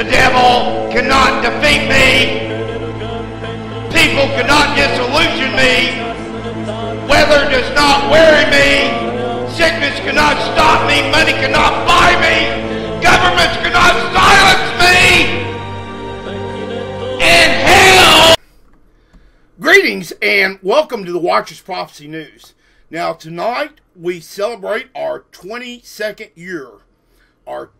devil cannot defeat me. People cannot disillusion me. Weather does not weary me. Sickness cannot stop me. Money cannot buy me. Governments cannot silence me. And hell. Greetings and welcome to the Watcher's Prophecy News. Now tonight we celebrate our 22nd year. Our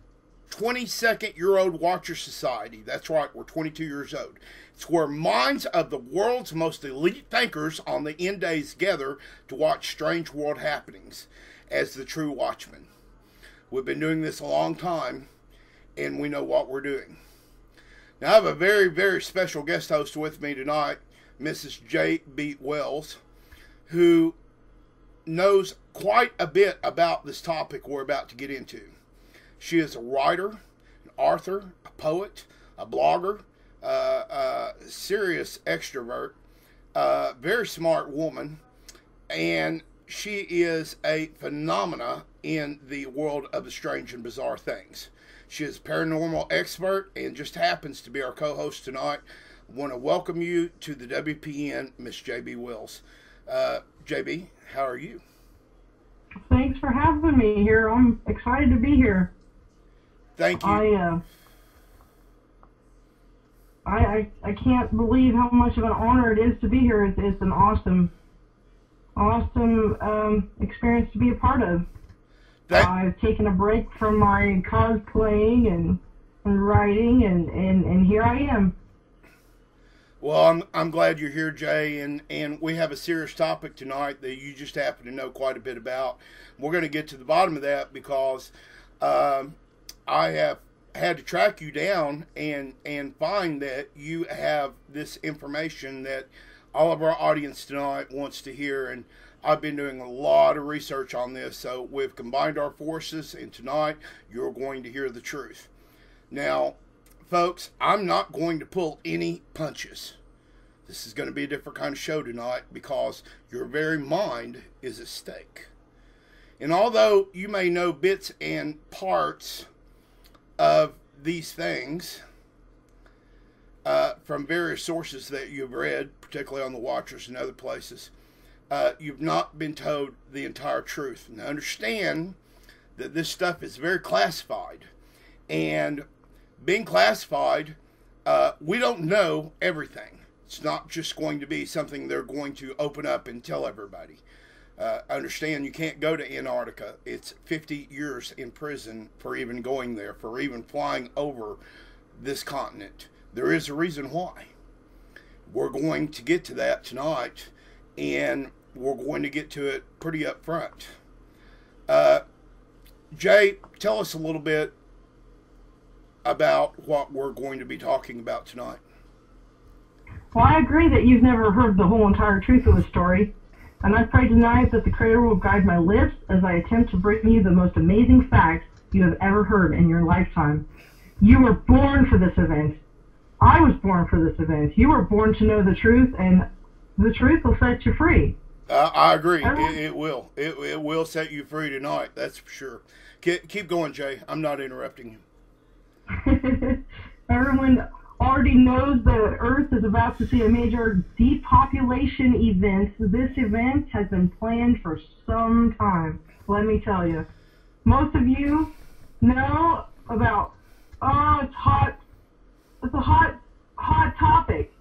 22nd year old Watcher Society. That's right, we're 22 years old. It's where minds of the world's most elite thinkers on the end days gather to watch strange world happenings as the true watchmen. We've been doing this a long time, and we know what we're doing. Now I have a very, very special guest host with me tonight, Mrs. J.B. Wells, who knows quite a bit about this topic we're about to get into. She is a writer, an author, a poet, a blogger, a serious extrovert, a very smart woman, and she is a phenomena in the world of the strange and bizarre things. She is a paranormal expert and just happens to be our co-host tonight. I want to welcome you to the WPN, Miss J.B. Wells. J.B., how are you? Thanks for having me here. I'm excited to be here. Thank you. I can't believe how much of an honor it is to be here. It's an awesome experience to be a part of. I've taken a break from my cosplaying and writing, and here I am. Well, I'm glad you're here, Jay, and we have a serious topic tonight that you just happen to know quite a bit about. We're going to get to the bottom of that because I have had to track you down and find that you have this information that all of our audience tonight wants to hear, and I've been doing a lot of research on this, so we've combined our forces, and tonight you're going to hear the truth. Now, folks, I'm not going to pull any punches. This is going to be a different kind of show tonight because your very mind is at stake. And although you may know bits and parts of these things from various sources that you've read, particularly on the Watchers and other places, you've not been told the entire truth. Now understand that this stuff is very classified, and being classified, we don't know everything. It's not just going to be something they're going to open up and tell everybody. Understand you can't go to Antarctica. It's 50 years in prison for even going there, for even flying over this continent. There is a reason why. We're going to get to that tonight, and we're going to get to it pretty up front. Jay, tell us a little bit about what we're going to be talking about tonight. Well, I agree that you've never heard the whole entire truth of the story, and I pray tonight that the Creator will guide my lips as I attempt to bring you the most amazing facts you have ever heard in your lifetime. You were born for this event. I was born for this event. You were born to know the truth, and the truth will set you free. I agree. It will. It will set you free tonight. That's for sure. Keep going, Jay. I'm not interrupting you. Everyone already knows the Earth is about to see a major depopulation event. This event has been planned for some time, let me tell you. Most of you know about, it's hot. It's a hot topic.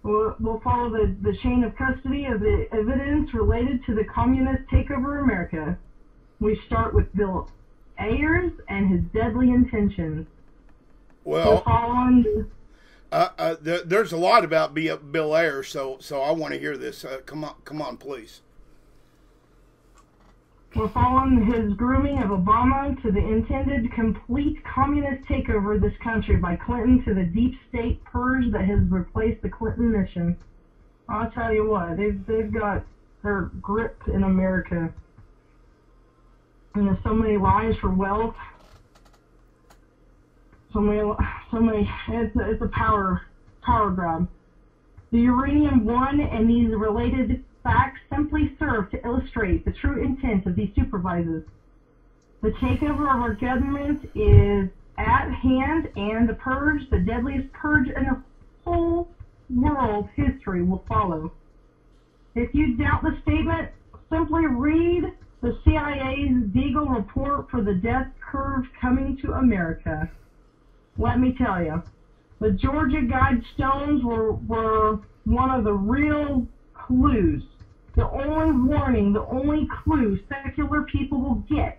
We'll follow the chain of custody of the evidence related to the communist takeover of America. We start with Bill Ayers and his deadly intentions. Well, there's a lot about Bill Ayers, so I want to hear this. Come on, please. We're following his grooming of Obama to the intended complete communist takeover of this country by Clinton to the deep state purge that has replaced the Clinton mission. I'll tell you what, they've got their grip in America. And there's so many lies for wealth. So many. It's a power grab. The uranium-1 and these related facts simply serve to illustrate the true intent of these supervisors. The takeover of our government is at hand, and the purge, the deadliest purge in the whole world history, will follow. If you doubt the statement, simply read the CIA's Deagle report for the death curve coming to America. Let me tell you, the Georgia Guidestones were one of the real clues, the only warning, the only clue secular people will get.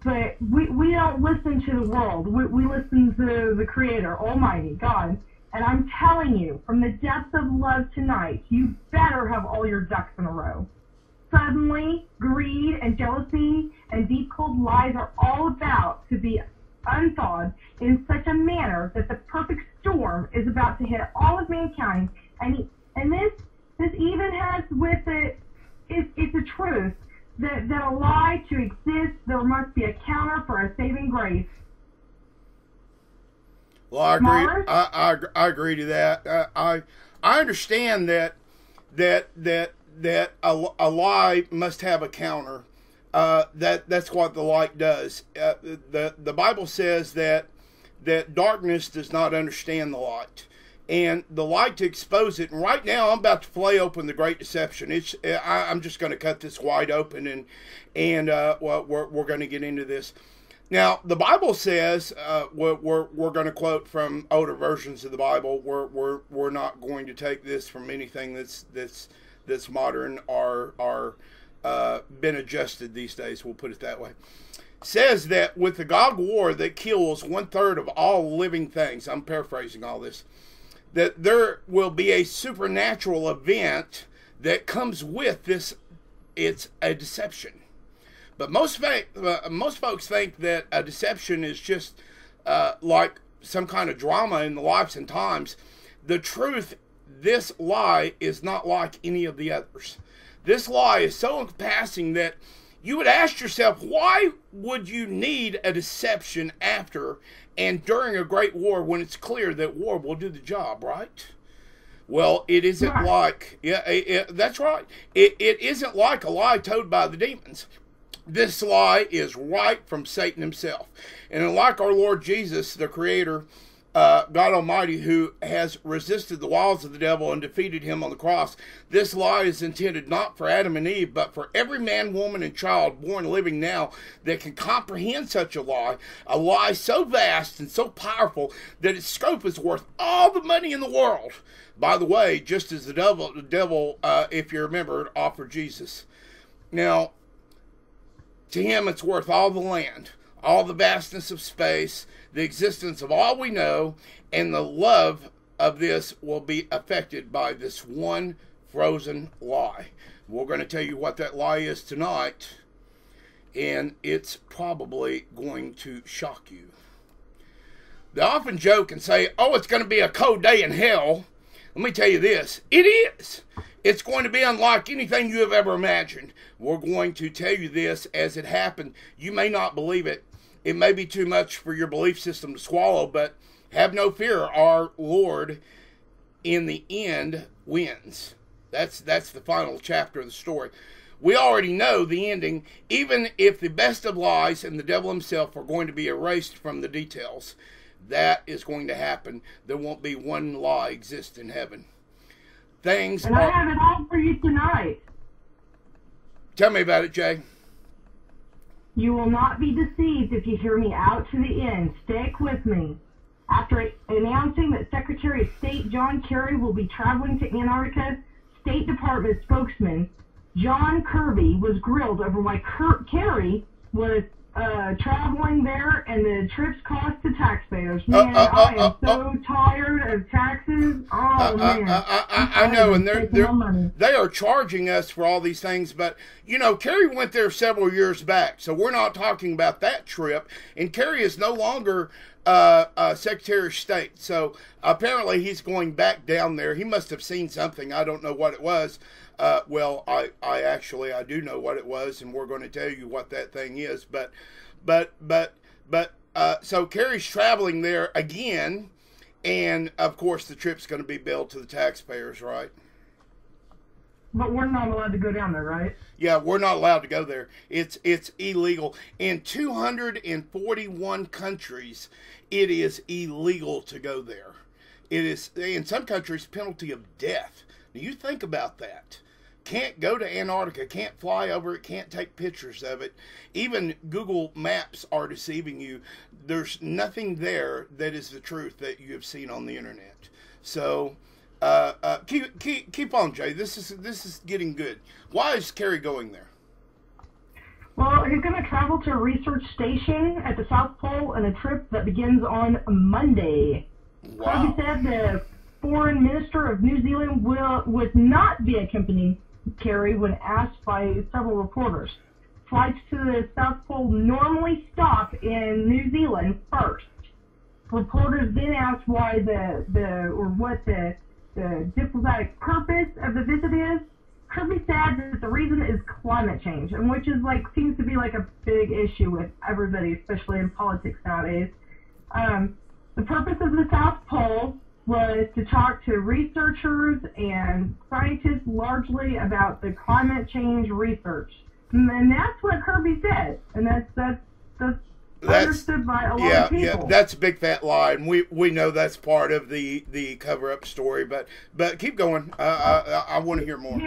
But we don't listen to the world. We listen to the Creator, Almighty, God. And I'm telling you, from the depths of love tonight, you better have all your ducks in a row. Suddenly, greed and jealousy and deep cold lies are all about to be unthawed in such a manner that the perfect storm is about to hit all of mankind. And this even has with it, it's a truth that a lie to exist, there must be a counter for a saving grace. Well, I agree. I agree to that. I understand that a lie must have a counter. That's what the light does. The Bible says that darkness does not understand the light, and the light to expose it. And right now, I'm about to flay open the great deception. I'm just going to cut this wide open, and well, we're going to get into this. Now, the Bible says we're going to quote from older versions of the Bible. We're not going to take this from anything that's modern or been adjusted these days. We'll put it that way. Says that with the Gog War that kills 1/3 of all living things, I'm paraphrasing all this, that there will be a supernatural event that comes with this. It's a deception. But most folks think that a deception is just like some kind of drama in the lives and times. The truth, this lie is not like any of the others. This lie is so encompassing that you would ask yourself, why would you need a deception after and during a great war when it's clear that war will do the job, right? Well, it isn't like, that's right. It isn't like a lie told by the demons. This lie is right from Satan himself. And like our Lord Jesus, the Creator, God Almighty, who has resisted the wiles of the devil and defeated him on the cross, this lie is intended not for Adam and Eve, but for every man, woman, and child born living now that can comprehend such a lie so vast and so powerful that its scope is worth all the money in the world. By the way, just as the devil, if you remember, offered Jesus. Now, to him, it's worth all the land, all the vastness of space, the existence of all we know, and the love of this will be affected by this one frozen lie. We're going to tell you what that lie is tonight, and it's probably going to shock you. They often joke and say, oh, it's going to be a cold day in hell. Let me tell you this, it is. It's going to be unlike anything you have ever imagined. We're going to tell you this as it happened. You may not believe it. It may be too much for your belief system to swallow, but have no fear. Our Lord, in the end, wins. That's the final chapter of the story. We already know the ending, even if the best of lies and the devil himself are going to be erased from the details. That is going to happen. There won't be one lie exist in heaven. I have it all for you tonight. Tell me about it, Jay. You will not be deceived if you hear me out to the end. Stick with me. After announcing that Secretary of State John Kerry will be traveling to Antarctica, State Department spokesman John Kirby was grilled over why Kerry was traveling there and the trips cost to taxpayers. Man, I am so tired of taxes. I know, and they are charging us for all these things, but you know, Kerry went there several years back, so we're not talking about that trip. And Kerry is no longer Secretary of State, so apparently he's going back down there. He must have seen something. I don't know what it was. Well, I do know what it was, and we're going to tell you what that thing is. So Kerry's traveling there again, and of course the trip's going to be billed to the taxpayers, right? But we're not allowed to go down there, right? Yeah, we're not allowed to go there. It's illegal. In 241 countries, it is illegal to go there. It is, in some countries, penalty of death. Now, you think about that. Can't go to Antarctica, can't fly over it, can't take pictures of it. Even Google Maps are deceiving you. There's nothing there that is the truth that you have seen on the internet. So, keep on, Jay. This is getting good. Why is Kerry going there? Well, he's going to travel to a research station at the South Pole in a trip that begins on Monday. Wow. Kirby said the foreign minister of New Zealand would not be accompanying Kerry when asked by several reporters. Flights to the South Pole normally stop in New Zealand first. Reporters then asked why what the diplomatic purpose of the visit is. Kirby said that the reason is climate change, and which is seems to be a big issue with everybody, especially in politics nowadays. The purpose of the South Pole was to talk to researchers and scientists largely about the climate change research, and that's what Kirby said, and that's understood by a lot of people. Yeah, that's a big fat lie, and we know that's part of the cover up story. But keep going. I want to hear more.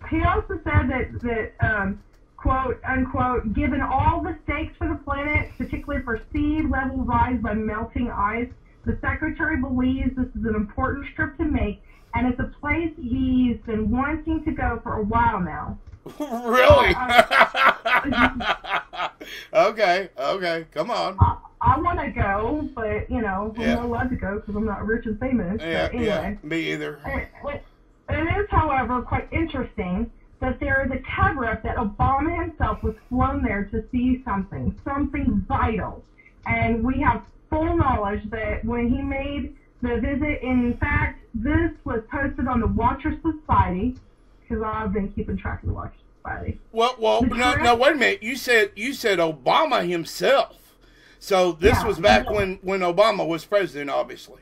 He also said that quote unquote, given all the stakes for the planet, particularly for sea level rise by melting ice, the Secretary believes this is an important trip to make, and it's a place he's been wanting to go for a while now. Really? Okay, come on. I want to go, but, I'm not allowed to go because I'm not rich and famous. Yeah, but anyway. yeah, me either. It is, however, quite interesting that there is a cover-up that Obama himself was flown there to see something vital. And we have full knowledge that when he made the visit, in fact, this was posted on the Watcher Society, because I've been keeping track of the Watcher Society. Well, no, wait a minute. You said Obama himself. So this was back when Obama was president, obviously.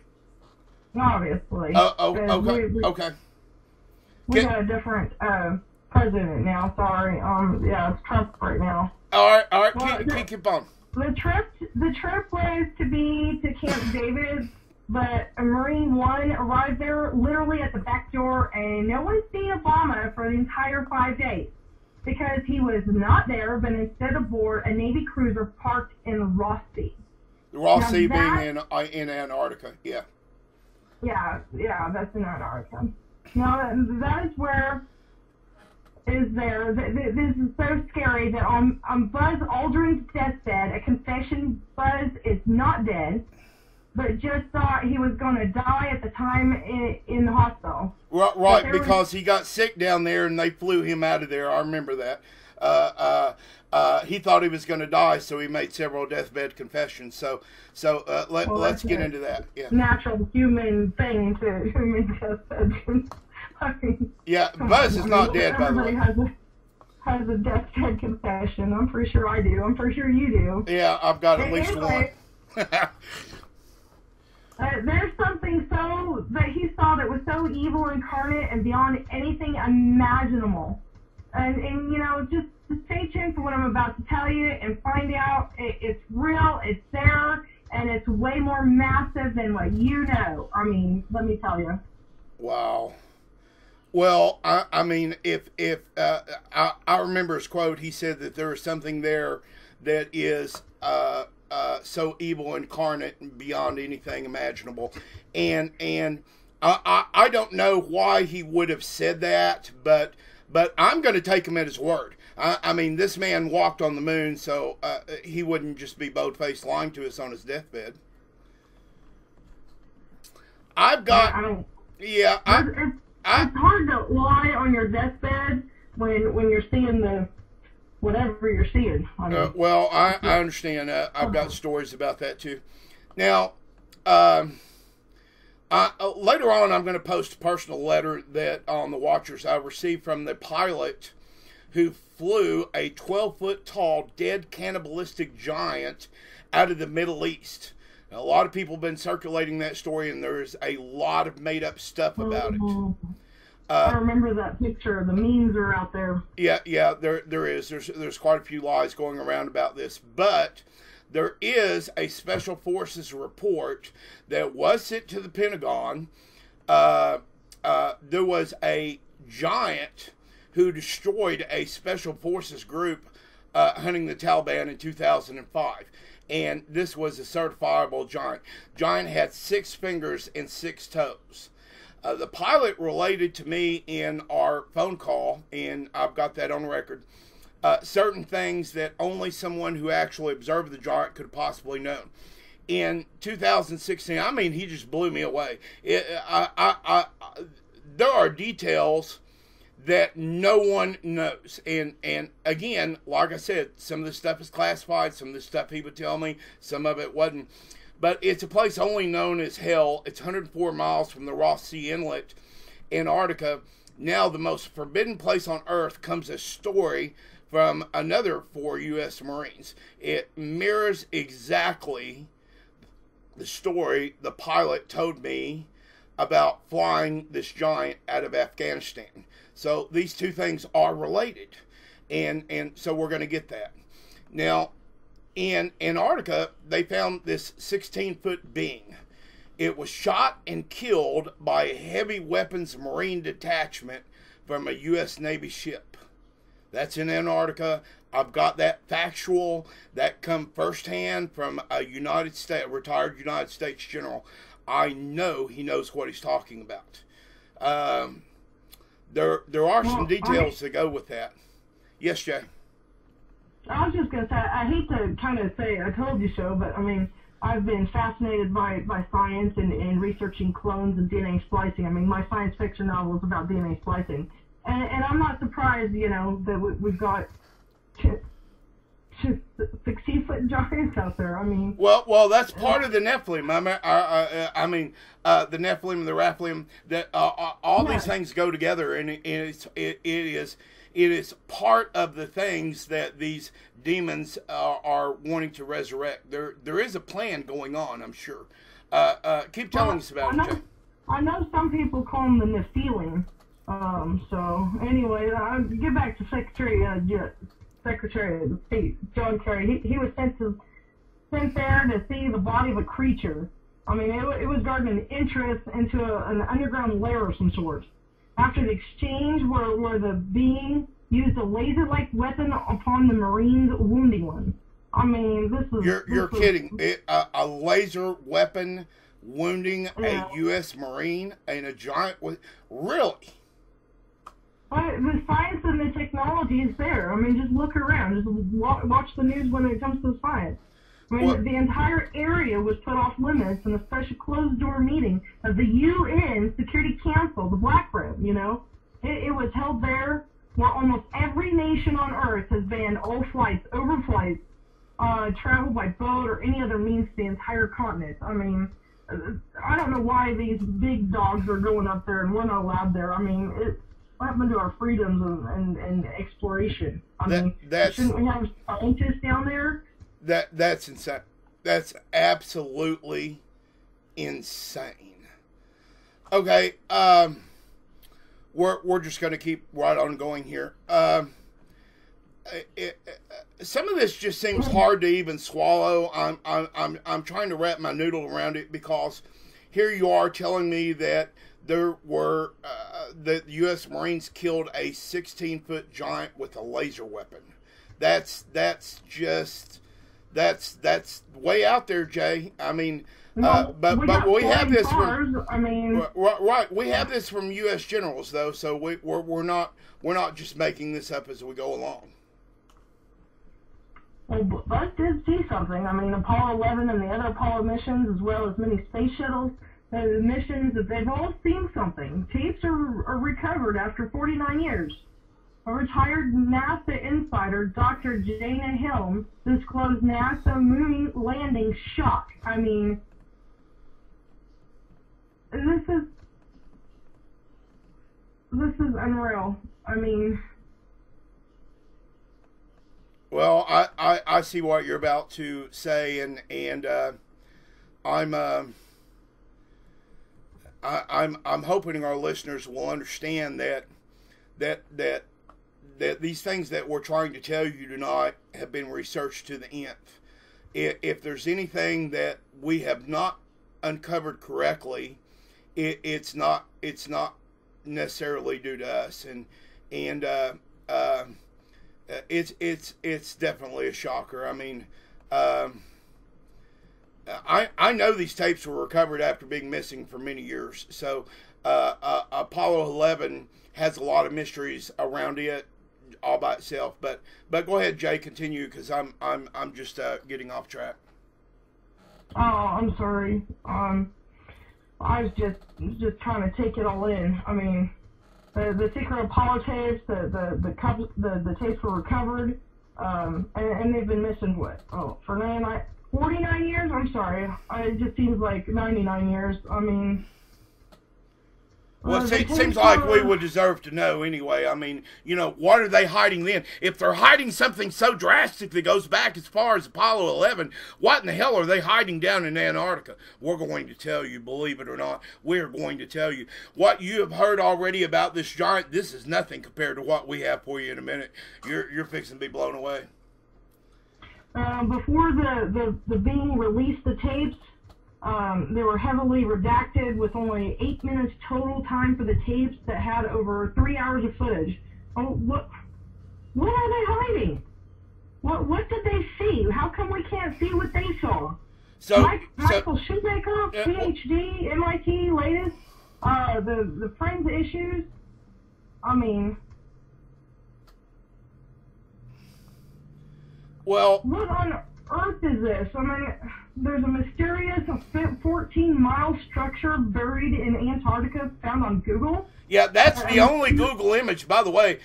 Obviously. Okay. We got a different president now. Sorry. It's Trump right now. All right. Well, keep on. The trip was to be to Camp David, but a Marine One arrived there literally at the back door, and no one's seen Obama for the entire 5 days because he was not there, but instead aboard a Navy cruiser parked in the Ross Sea. The Ross Sea being in Antarctica, yeah. Yeah, that's in Antarctica. Now that is where is there. This is so scary that on Buzz Aldrin's deathbed, a confession Buzz is not dead, but just thought he was going to die at the time in the hospital. Right, because he got sick down there and they flew him out of there. I remember that. He thought he was going to die, so he made several deathbed confessions. So let's get into that. Yeah. Natural human thing to make deathbed. I mean, yeah, Buzz is not dead, by the way. Everybody has a deathbed confession. I'm pretty sure I do. I'm pretty sure you do. Yeah, I've got at least one. There's something that he saw that was so evil incarnate and beyond anything imaginable. And just stay tuned for what I'm about to tell you and find out it's real, it's there, and it's way more massive than what you know. I mean, let me tell you. Wow. Well, I mean, if I remember his quote, he said that there is something there that is so evil incarnate and beyond anything imaginable, and I don't know why he would have said that, but I'm going to take him at his word. I mean, this man walked on the moon, so he wouldn't just be bold-faced lying to us on his deathbed. It's hard to lie on your deathbed when you're seeing whatever you're seeing. I mean, I understand. I've got stories about that too. Now, later on, I'm going to post a personal letter that on the Watchers I received from the pilot who flew a 12-foot tall dead cannibalistic giant out of the Middle East. Now, a lot of people have been circulating that story, and there's a lot of made-up stuff about it. I remember that picture. The memes are out there. Yeah, there is. There's quite a few lies going around about this, but there is a Special Forces report that was sent to the Pentagon. There was a giant who destroyed a Special Forces group hunting the Taliban in 2005. And this was a certifiable giant. Giant had 6 fingers and 6 toes. The pilot related to me in our phone call, and I've got that on record, certain things that only someone who actually observed the giant could have possibly known. In 2016, I mean, he just blew me away. There are details that no one knows. And again, like I said, some of this stuff is classified, some of this stuff he would tell me, some of it wasn't. But it's a place only known as hell. It's 104 miles from the Ross Sea Inlet, Antarctica. Now the most forbidden place on Earth comes a story from another 4 U.S. Marines. It mirrors exactly the story the pilot told me about flying this giant out of Afghanistan. So these two things are related. And so we're going to get that. Now, in Antarctica, they found this 16-foot being. It was shot and killed by a heavy weapons Marine detachment from a U.S. Navy ship. That's in Antarctica. I've got that factual. That come firsthand from a retired United States general. I know he knows what he's talking about. There are some details to go with that. Yes, Jay? I was just going to say, I hate to kind of say I told you so, but I mean, I've been fascinated by science and researching clones and DNA splicing. I mean, my science fiction novel is about DNA splicing. And I'm not surprised, you know, that we've got 16-foot giants out there. I mean... Well, that's part of the Nephilim. I mean, the Nephilim, the Raphaelim, that all these things go together, and it is part of the things that these demons are wanting to resurrect. There is a plan going on, I'm sure. Keep telling us about it, Jay. I know some people call them the Nephilim. So anyway, get back to Secretary of State John Kerry. He was sent there to see the body of a creature. I mean, it was guarding an entrance into an underground lair of some sort. After the exchange, where the being used a laser-like weapon upon the Marines, wounding one. I mean, this is... You're kidding. A laser weapon wounding a U.S. Marine and a giant... Really? But the science and the technology is there. I mean, just look around. Just watch the news when it comes to science. I mean, the entire area was put off limits in a special closed-door meeting of the UN Security Council, the Black Room, you know. It was held there where almost every nation on Earth has banned all flights, overflights, travel by boat or any other means to the entire continent. I mean, I don't know why these big dogs are going up there and we're not allowed there. I mean, what happened to our freedoms and exploration? I mean, shouldn't we have scientists down there? That's insane. That's absolutely insane. Okay, we're just going to keep right on going here. Some of this just seems hard to even swallow. I'm trying to wrap my noodle around it, because here you are telling me that there were the U.S. Marines killed a 16-foot giant with a laser weapon. That's way out there, Jay. I mean, but we have this from, I mean, right. We have this from U.S. generals, though, so we're not just making this up as we go along. Well, Buzz did see something. I mean, Apollo 11 and the other Apollo missions, as well as many space shuttles, the missions, they've all seen something. Tapes are recovered after 49 years. A retired NASA insider, Dr. Jana Helm, disclosed NASA moon landing shock. I mean, this is unreal. I mean... Well, I see what you're about to I'm hoping our listeners will understand that these things that we're trying to tell you tonight have been researched to the nth. If there's anything that we have not uncovered correctly, it's not necessarily due to us, and it's definitely a shocker. I mean, I know these tapes were recovered after being missing for many years, so Apollo 11 has a lot of mysteries around it all by itself. But go ahead, Jay, continue, because I'm just getting off track. Oh, I'm sorry. I was just trying to take it all in. I mean, the secret Apollo tapes, the tapes were recovered, and they've been missing for 49 years. I'm sorry. It just seems like 99 years. I mean. Well, it seems like we would deserve to know anyway. I mean, what are they hiding then? If they're hiding something so drastic that goes back as far as Apollo 11, what in the hell are they hiding down in Antarctica? We're going to tell you, believe it or not. We're going to tell you. What you have heard already about this giant, this is nothing compared to what we have for you in a minute. You're fixing to be blown away. Before the being released, the tapes, they were heavily redacted with only 8 minutes total time for the tapes that had over 3 hours of footage. Oh, what are they hiding? What did they see? How come we can't see what they saw? Michael Shoemaker, PhD, MIT, latest, the Friends issues. I mean, well, what on earth is this? I mean, there's a mysterious 14-mile structure buried in Antarctica found on Google. Yeah, that's the only Google image, by the way,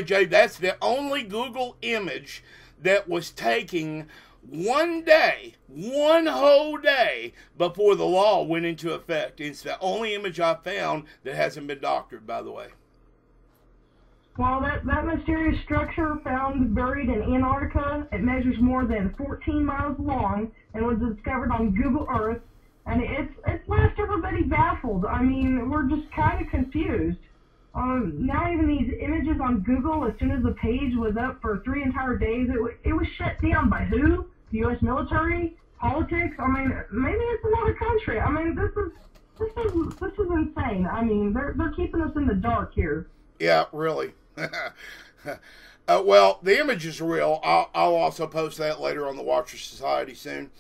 Jay, that's the only Google image that was taken one whole day before the law went into effect. It's the only image I found that hasn't been doctored, by the way. Well, that mysterious structure found buried in Antarctica, it measures more than 14 miles long and was discovered on Google Earth, and it's left everybody baffled. I mean, we're just kind of confused. Now even these images on Google, as soon as the page was up for 3 entire days, it was shut down by who? The U.S. military? Politics? I mean, maybe it's another country. I mean, this is insane. I mean, they're keeping us in the dark here. Yeah, really. Well, the image is real. I'll also post that later on the Watcher Society soon.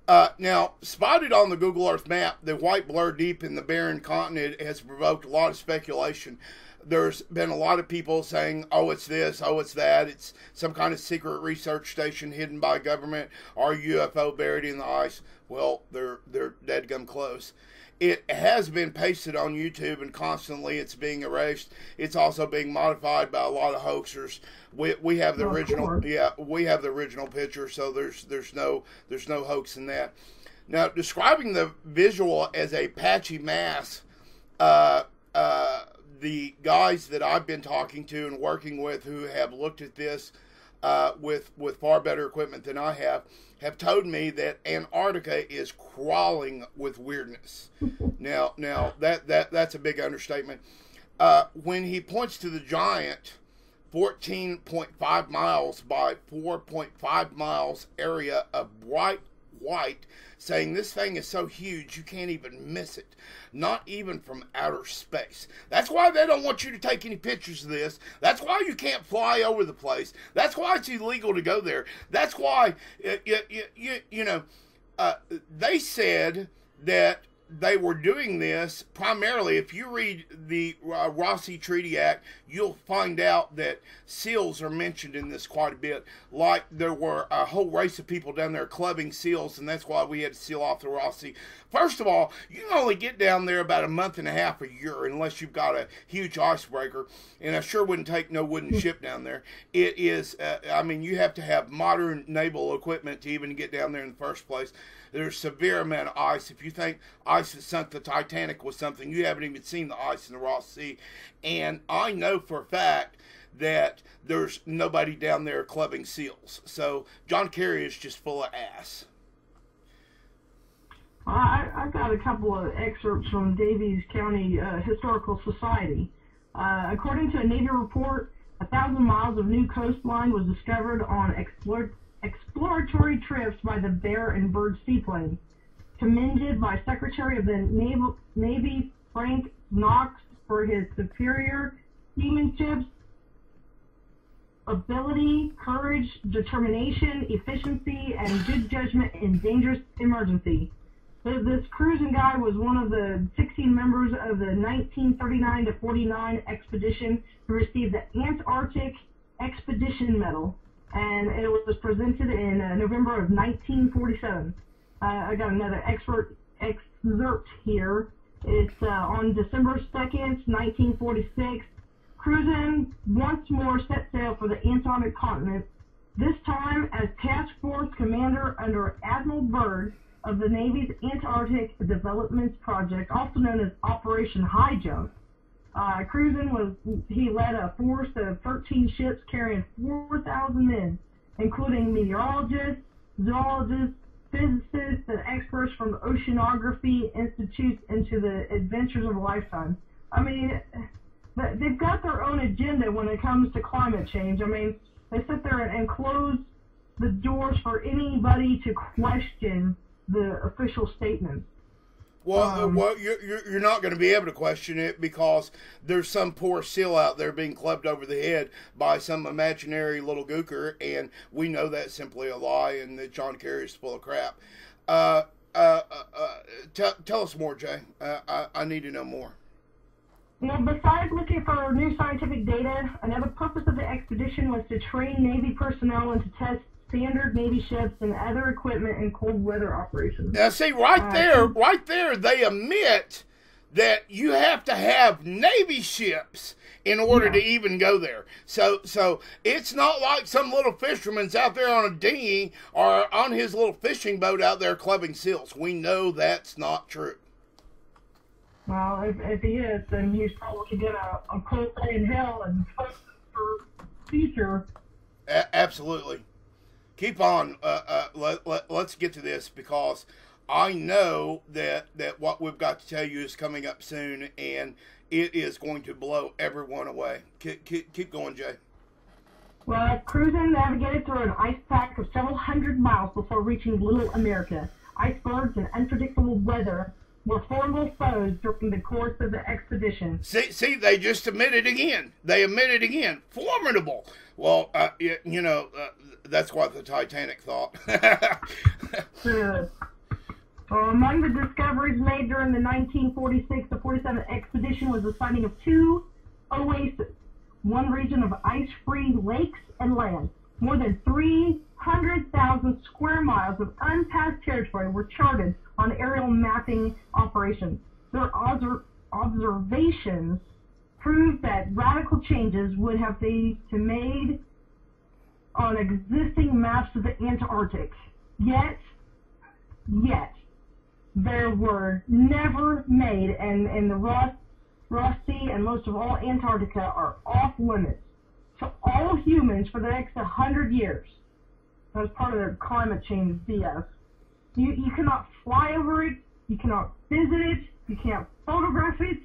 Now, spotted on the Google Earth map, the white blur deep in the barren continent has provoked a lot of speculation. There's been a lot of people saying, oh, it's this, oh, it's that, it's some kind of secret research station hidden by government, or UFO buried in the ice. Well, they're deadgum close. It has been pasted on YouTube, and constantly it's being erased. It's also being modified by a lot of hoaxers. We have the original, we have the original picture, so there's no hoax in that. Now, describing the visual as a patchy mass, the guys that I've been talking to and working with who have looked at this with far better equipment than I have told me that Antarctica is crawling with weirdness. Now that's a big understatement. When he points to the giant 14.5 miles by 4.5 miles area of bright white, saying this thing is so huge you can't even miss it, not even from outer space. That's why they don't want you to take any pictures of this. That's why you can't fly over the place. That's why it's illegal to go there. That's why they said that they were doing this primarily. If you read the Rossi Treaty Act, you'll find out that seals are mentioned in this quite a bit. Like there were a whole race of people down there clubbing seals, and that's why we had to seal off the Rossi. First of all, you can only get down there about a month and a half a year unless you've got a huge icebreaker, and I sure wouldn't take no wooden ship down there. It is, you have to have modern naval equipment to even get down there in the first place. There's a severe amount of ice. If you think ice that sunk the Titanic was something, you haven't even seen the ice in the Ross Sea. And I know for a fact that there's nobody down there clubbing seals. So John Kerry is just full of ass. I've got a couple of excerpts from Davies County Historical Society. According to a Navy report, 1,000 miles of new coastline was discovered on exploratory trips by the Bear and Bird seaplane. Commended by Secretary of the Navy Frank Knox for his superior seamanship, ability, courage, determination, efficiency, and good judgment in dangerous emergency. This cruising guy was one of the 16 members of the 1939 to 49 expedition who received the Antarctic Expedition Medal, and it was presented in November of 1947. I got another excerpt here. It's on December 2nd, 1946. Cruisin once more set sail for the Antarctic continent, this time as Task Force Commander under Admiral Byrd of the Navy's Antarctic Development Project, also known as Operation High Jump. He led a force of 13 ships carrying 4,000 men, including meteorologists, zoologists, physicists, and experts from oceanography institutes into the adventures of a lifetime. I mean, they've got their own agenda when it comes to climate change. I mean, they sit there and close the doors for anybody to question the official statements. Well, you're not going to be able to question it because there's some poor seal out there being clubbed over the head by some imaginary little gooker, and we know that's simply a lie and that John Kerry is full of crap. Tell us more, Jay. I need to know more. Besides looking for new scientific data, another purpose of the expedition was to train Navy personnel and to test standard Navy ships and other equipment in cold weather operations. Now, see, right there, they admit that you have to have Navy ships in order to even go there. So it's not like some little fisherman's out there on a dinghy or on his little fishing boat out there clubbing seals. We know that's not true. Well, if he is, then he's probably going to a cold day in hell and for future. Absolutely. Keep on. Let's get to this because I know that what we've got to tell you is coming up soon, and it is going to blow everyone away. Keep going, Jay. Well, Cruisin navigated through an ice pack of several hundred miles before reaching Little America. Icebergs and unpredictable weather were formidable foes during the course of the expedition. See, they just admitted again. They admitted again. Formidable. Well, that's what the Titanic thought. Among the discoveries made during the 1946 to 47 expedition was the finding of two oases, one region of ice-free lakes and land. More than 300,000 square miles of unpassed territory were charted on aerial mapping operations. Their observations proved that radical changes would have to be made on existing maps of the Antarctic. Yet, there were never made, and the Ross Sea and most of all Antarctica are off limits to all humans for the next 100 years. That was part of their climate change BS. You cannot fly over it, you cannot visit it, you can't photograph it.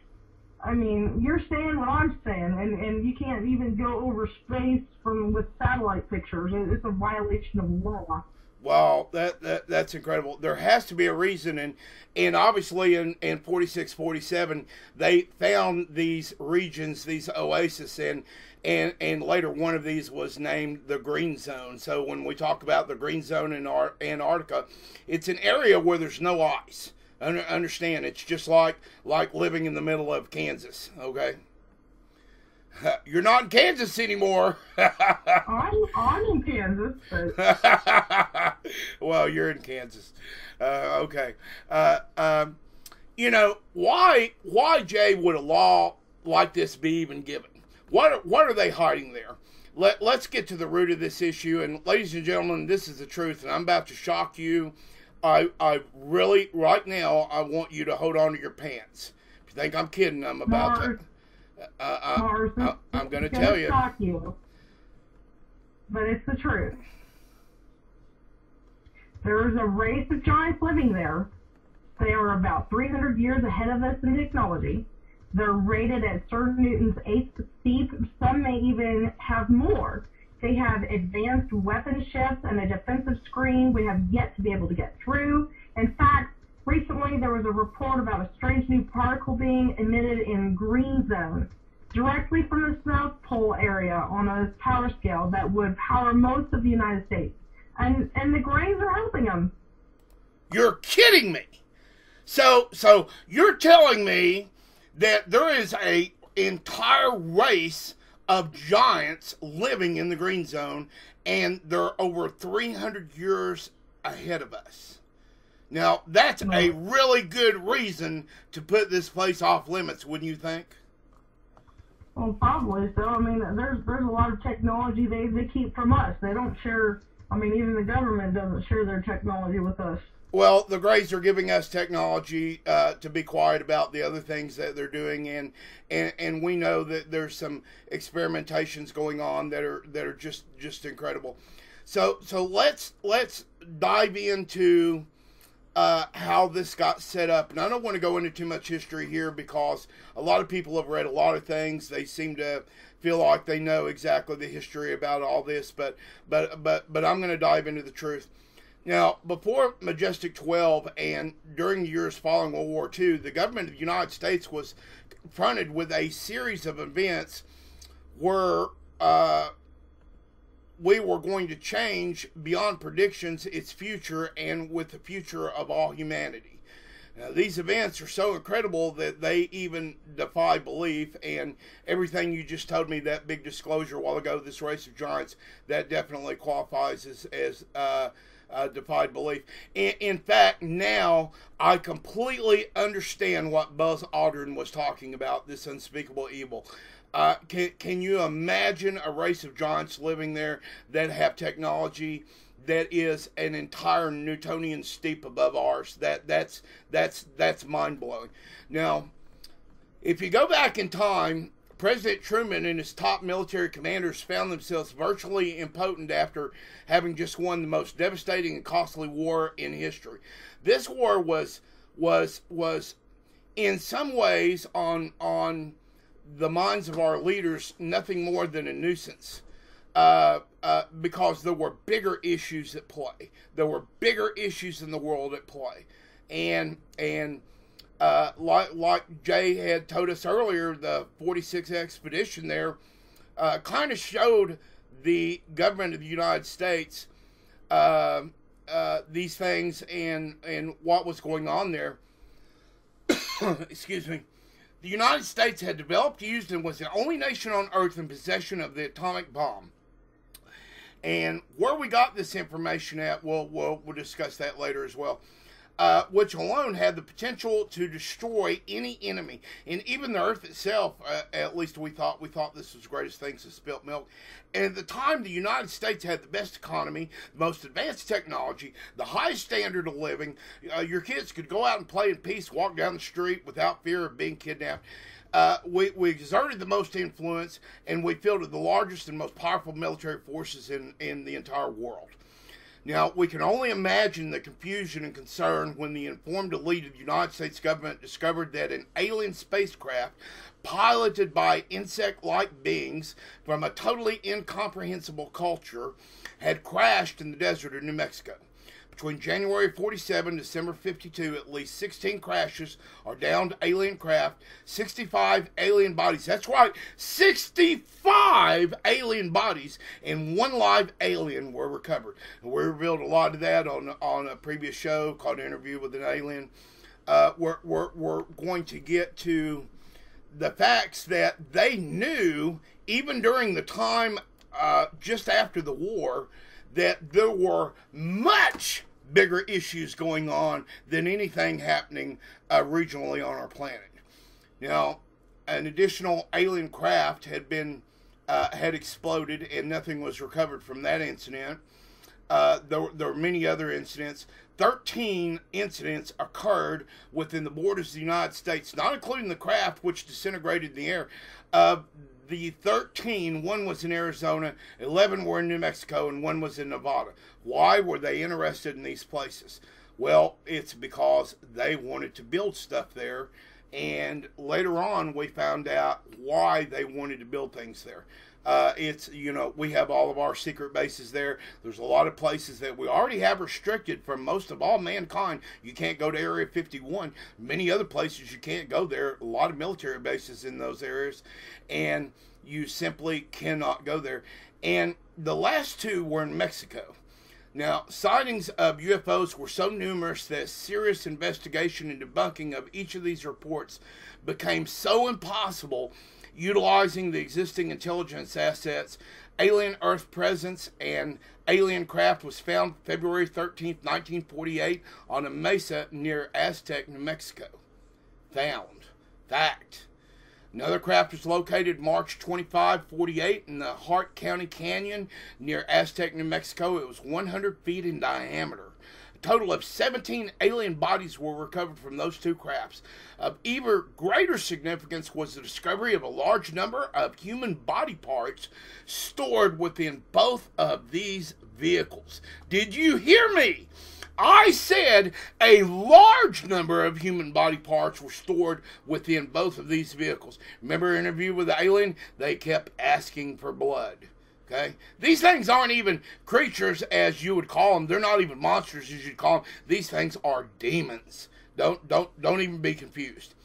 I mean, you're saying what I'm saying, and you can't even go over space with satellite pictures. It's a violation of law. Wow, that's incredible. There has to be a reason, and obviously in 46, 47, they found these regions, these oases, and later one of these was named the Green Zone. So when we talk about the Green Zone in Antarctica, it's an area where there's no ice. Understand, it's just like living in the middle of Kansas, okay? You're not in Kansas anymore. I'm in Kansas. But... Well, you're in Kansas. Okay. Why, Jay, would a law like this be even given? What are they hiding there? Let's get to the root of this issue. And ladies and gentlemen, this is the truth, and I'm about to shock you. I really, right now, I want you to hold on to your pants. If you think I'm kidding, I'm about to. I'm going to tell you. Shock you. But it's the truth. There is a race of giants living there, They are about 300 years ahead of us in technology. They're rated at Sir Newton's 8th speed. Some may even have more. They have advanced weapon ships and a defensive screen we have yet to be able to get through. In fact, recently there was a report about a strange new particle being emitted in green zone directly from the South Pole area on a power scale that would power most of the United States. And the Greys are helping them. You're kidding me. So you're telling me that there is a entire race of giants living in the green zone, and they're over 300 years ahead of us. Now, that's a really good reason to put this place off limits, wouldn't you think? Well, probably so. I mean, there's a lot of technology they keep from us. They don't share. I mean, even the government doesn't share their technology with us. Well, the Greys are giving us technology to be quiet about the other things that they're doing, and we know that there's some experimentations going on that are just incredible. So let's dive into how this got set up. And I don't want to go into too much history here because a lot of people have read a lot of things. They seem to feel like they know exactly the history about all this, but I'm going to dive into the truth. Now, before Majestic 12 and during the years following World War II, the government of the United States was confronted with a series of events where we were going to change beyond predictions its future and with the future of all humanity. Now, these events are so incredible that they even defy belief, and everything you just told me, that big disclosure a while ago, this race of giants, that definitely qualifies as defied belief. In fact, now I completely understand what Buzz Aldrin was talking about, this unspeakable evil. Can you imagine a race of giants living there that have technology that is an entire Newtonian steep above ours? That's mind-blowing. Now, if you go back in time, President Truman and his top military commanders found themselves virtually impotent after having just won the most devastating and costly war in history. This war was in some ways on the minds of our leaders nothing more than a nuisance, because there were bigger issues at play. There were bigger issues in the world at play, and like Jay had told us earlier, the 46th expedition there kind of showed the government of the United States these things and what was going on there. Excuse me. The United States had developed, used, and was the only nation on Earth in possession of the atomic bomb. And where we got this information at, we'll discuss that later as well. Which alone had the potential to destroy any enemy, and even the Earth itself. At least we thought this was the greatest thing since spilt milk. And at the time, the United States had the best economy, the most advanced technology, the highest standard of living. Your kids could go out and play in peace, walk down the street without fear of being kidnapped. We exerted the most influence, and we fielded the largest and most powerful military forces in the entire world. Now, we can only imagine the confusion and concern when the informed elite of the United States government discovered that an alien spacecraft piloted by insect-like beings from a totally incomprehensible culture had crashed in the desert of New Mexico. Between January 47 and December 52, at least 16 crashes or downed alien craft, 65 alien bodies. That's right, 65 alien bodies and one live alien were recovered. And we revealed a lot of that on a previous show called Interview with an Alien. We're going to get to the facts that they knew, even during the time just after the war, that there were much bigger issues going on than anything happening regionally on our planet. Now, an additional alien craft had exploded, and nothing was recovered from that incident. There were many other incidents. 13 incidents occurred within the borders of the United States, not including the craft which disintegrated in the air. The 13, one was in Arizona, 11 were in New Mexico, and one was in Nevada. Why were they interested in these places? Well, it's because they wanted to build stuff there, and later on we found out why they wanted to build things there. It's, we have all of our secret bases there. There's a lot of places that we already have restricted from most of all mankind. You can't go to Area 51. Many other places you can't go there. A lot of military bases in those areas, and you simply cannot go there. And the last two were in Mexico. Now, sightings of UFOs were so numerous that serious investigation and debunking of each of these reports became so impossible, utilizing the existing intelligence assets. Alien Earth presence and alien craft was found February 13th, 1948 on a mesa near Aztec, New Mexico. Found. Fact. Another craft was located March 25, 48 in the Hart County Canyon near Aztec, New Mexico. It was 100 feet in diameter. A total of 17 alien bodies were recovered from those two crafts. Of even greater significance was the discovery of a large number of human body parts stored within both of these vehicles. Did you hear me? I said a large number of human body parts were stored within both of these vehicles. Remember an interview with the alien? They kept asking for blood. Okay? These things aren't even creatures as you would call them. They're not even monsters as you'd call them. These things are demons. Don't even be confused.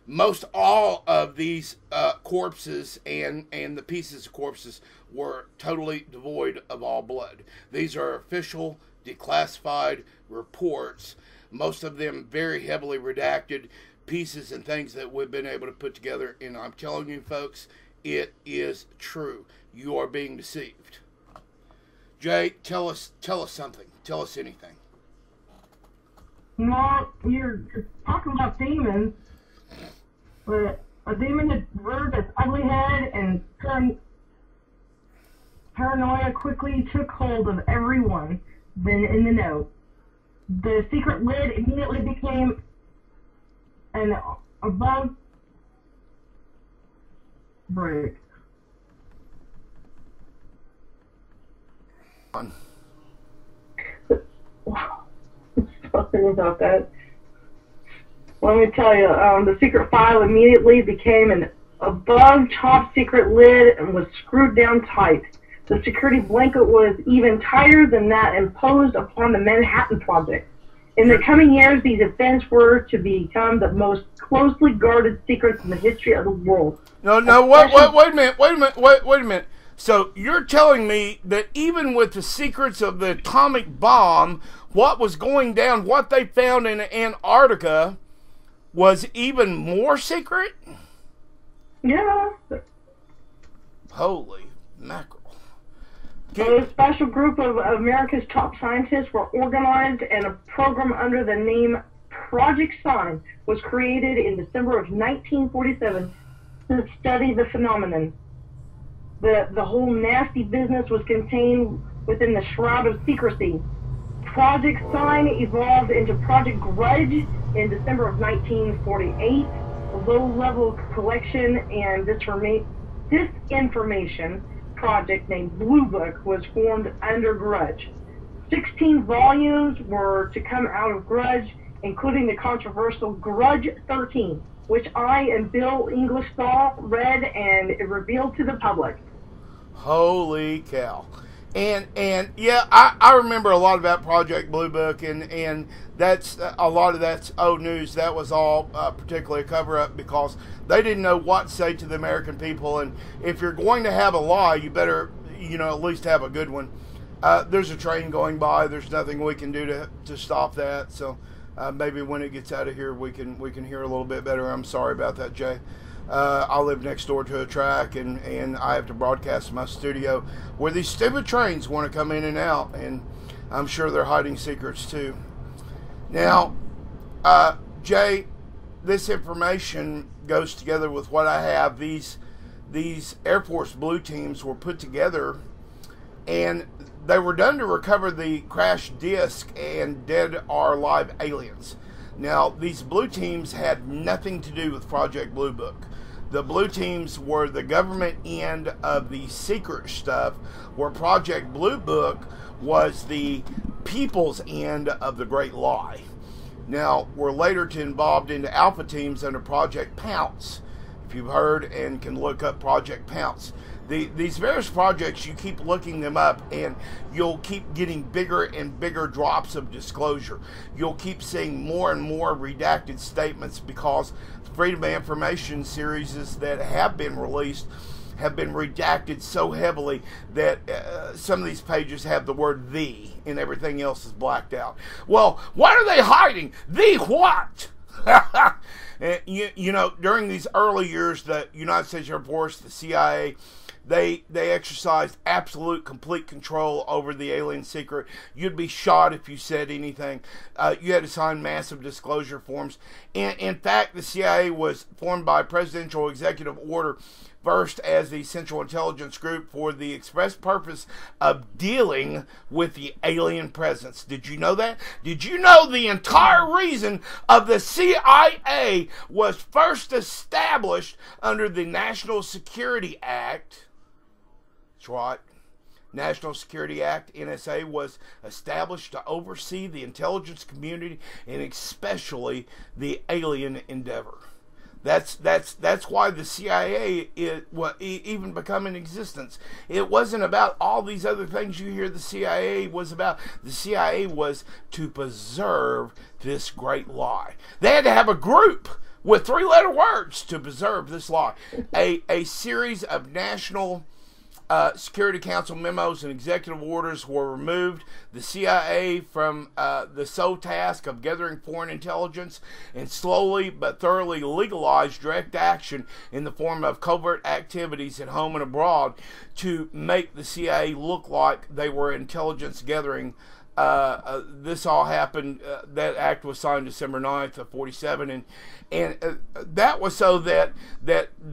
Most all of these corpses and the pieces of corpses were totally devoid of all blood. These are official declassified reports, most of them very heavily redacted pieces and things that we've been able to put together, and I'm telling you folks, it is true. You are being deceived. Jay, tell us something. Tell us anything. No, you're talking about demons, but a demon that reared its ugly head and paranoia quickly took hold of everyone then in the know. The secret lid immediately became an above break. Wow. Something about that. Let me tell you, the secret file immediately became an above top secret lid and was screwed down tight. The security blanket was even tighter than that imposed upon the Manhattan Project. In the coming years, these events were to become the most closely guarded secrets in the history of the world. No, wait a minute. So you're telling me that even with the secrets of the atomic bomb, what was going down, what they found in Antarctica, was even more secret? Yeah. Holy mackerel. A special group of America's top scientists were organized, and a program under the name Project Sign was created in December of 1947 to study the phenomenon. The whole nasty business was contained within the shroud of secrecy. Project Sign evolved into Project Grudge in December of 1948. A low-level collection and disinformation project named Blue Book was formed under Grudge. 16 volumes were to come out of Grudge, including the controversial Grudge 13, which I and Bill English saw, read, and revealed to the public. Holy cow. And yeah, I remember a lot about Project Blue Book, and that's a lot of that's old news. That was all particularly a cover-up because they didn't know what to say to the American people. And if you're going to have a lie, you better, at least have a good one. There's a train going by. There's nothing we can do to stop that. So maybe when it gets out of here, we can hear a little bit better. I'm sorry about that, Jay. I live next door to a track, and I have to broadcast in my studio where these stupid trains want to come in and out, and I'm sure they're hiding secrets too. Now, Jay, this information goes together with what I have. These Air Force Blue teams were put together, and they were done to recover the crashed disc and dead or alive aliens. Now, these blue teams had nothing to do with Project Blue Book. The blue teams were the government end of the secret stuff, where Project Blue Book was the people's end of the great lie. Now, were later involved into alpha teams under Project Pounce. If you've heard and can look up Project Pounce. These various projects, you keep looking them up and you'll keep getting bigger and bigger drops of disclosure. You'll keep seeing more and more redacted statements because the Freedom of Information series that have been released have been redacted so heavily that some of these pages have the word "the" and everything else is blacked out. Well, what are they hiding? The what? you know, during these early years, the United States Air Force, the CIA, they exercised absolute, complete control over the alien secret. You'd be shot if you said anything. You had to sign massive disclosure forms. In fact, the CIA was formed by presidential executive order first as the Central Intelligence Group for the express purpose of dealing with the alien presence. Did you know that? Did you know the entire reason of the CIA was first established under the National Security Act? That's right. National Security Act, NSA, was established to oversee the intelligence community and especially the alien endeavor. That's why the CIA even become in existence. It wasn't about all these other things you hear the CIA was about. The CIA was to preserve this great lie. They had to have a group with 3-letter words to preserve this lie. A series of national Security Council memos and executive orders were removed the CIA from the sole task of gathering foreign intelligence and slowly but thoroughly legalized direct action in the form of covert activities at home and abroad to make the CIA look like they were intelligence gathering. This all happened, that act was signed December 9th of 47, and that was so that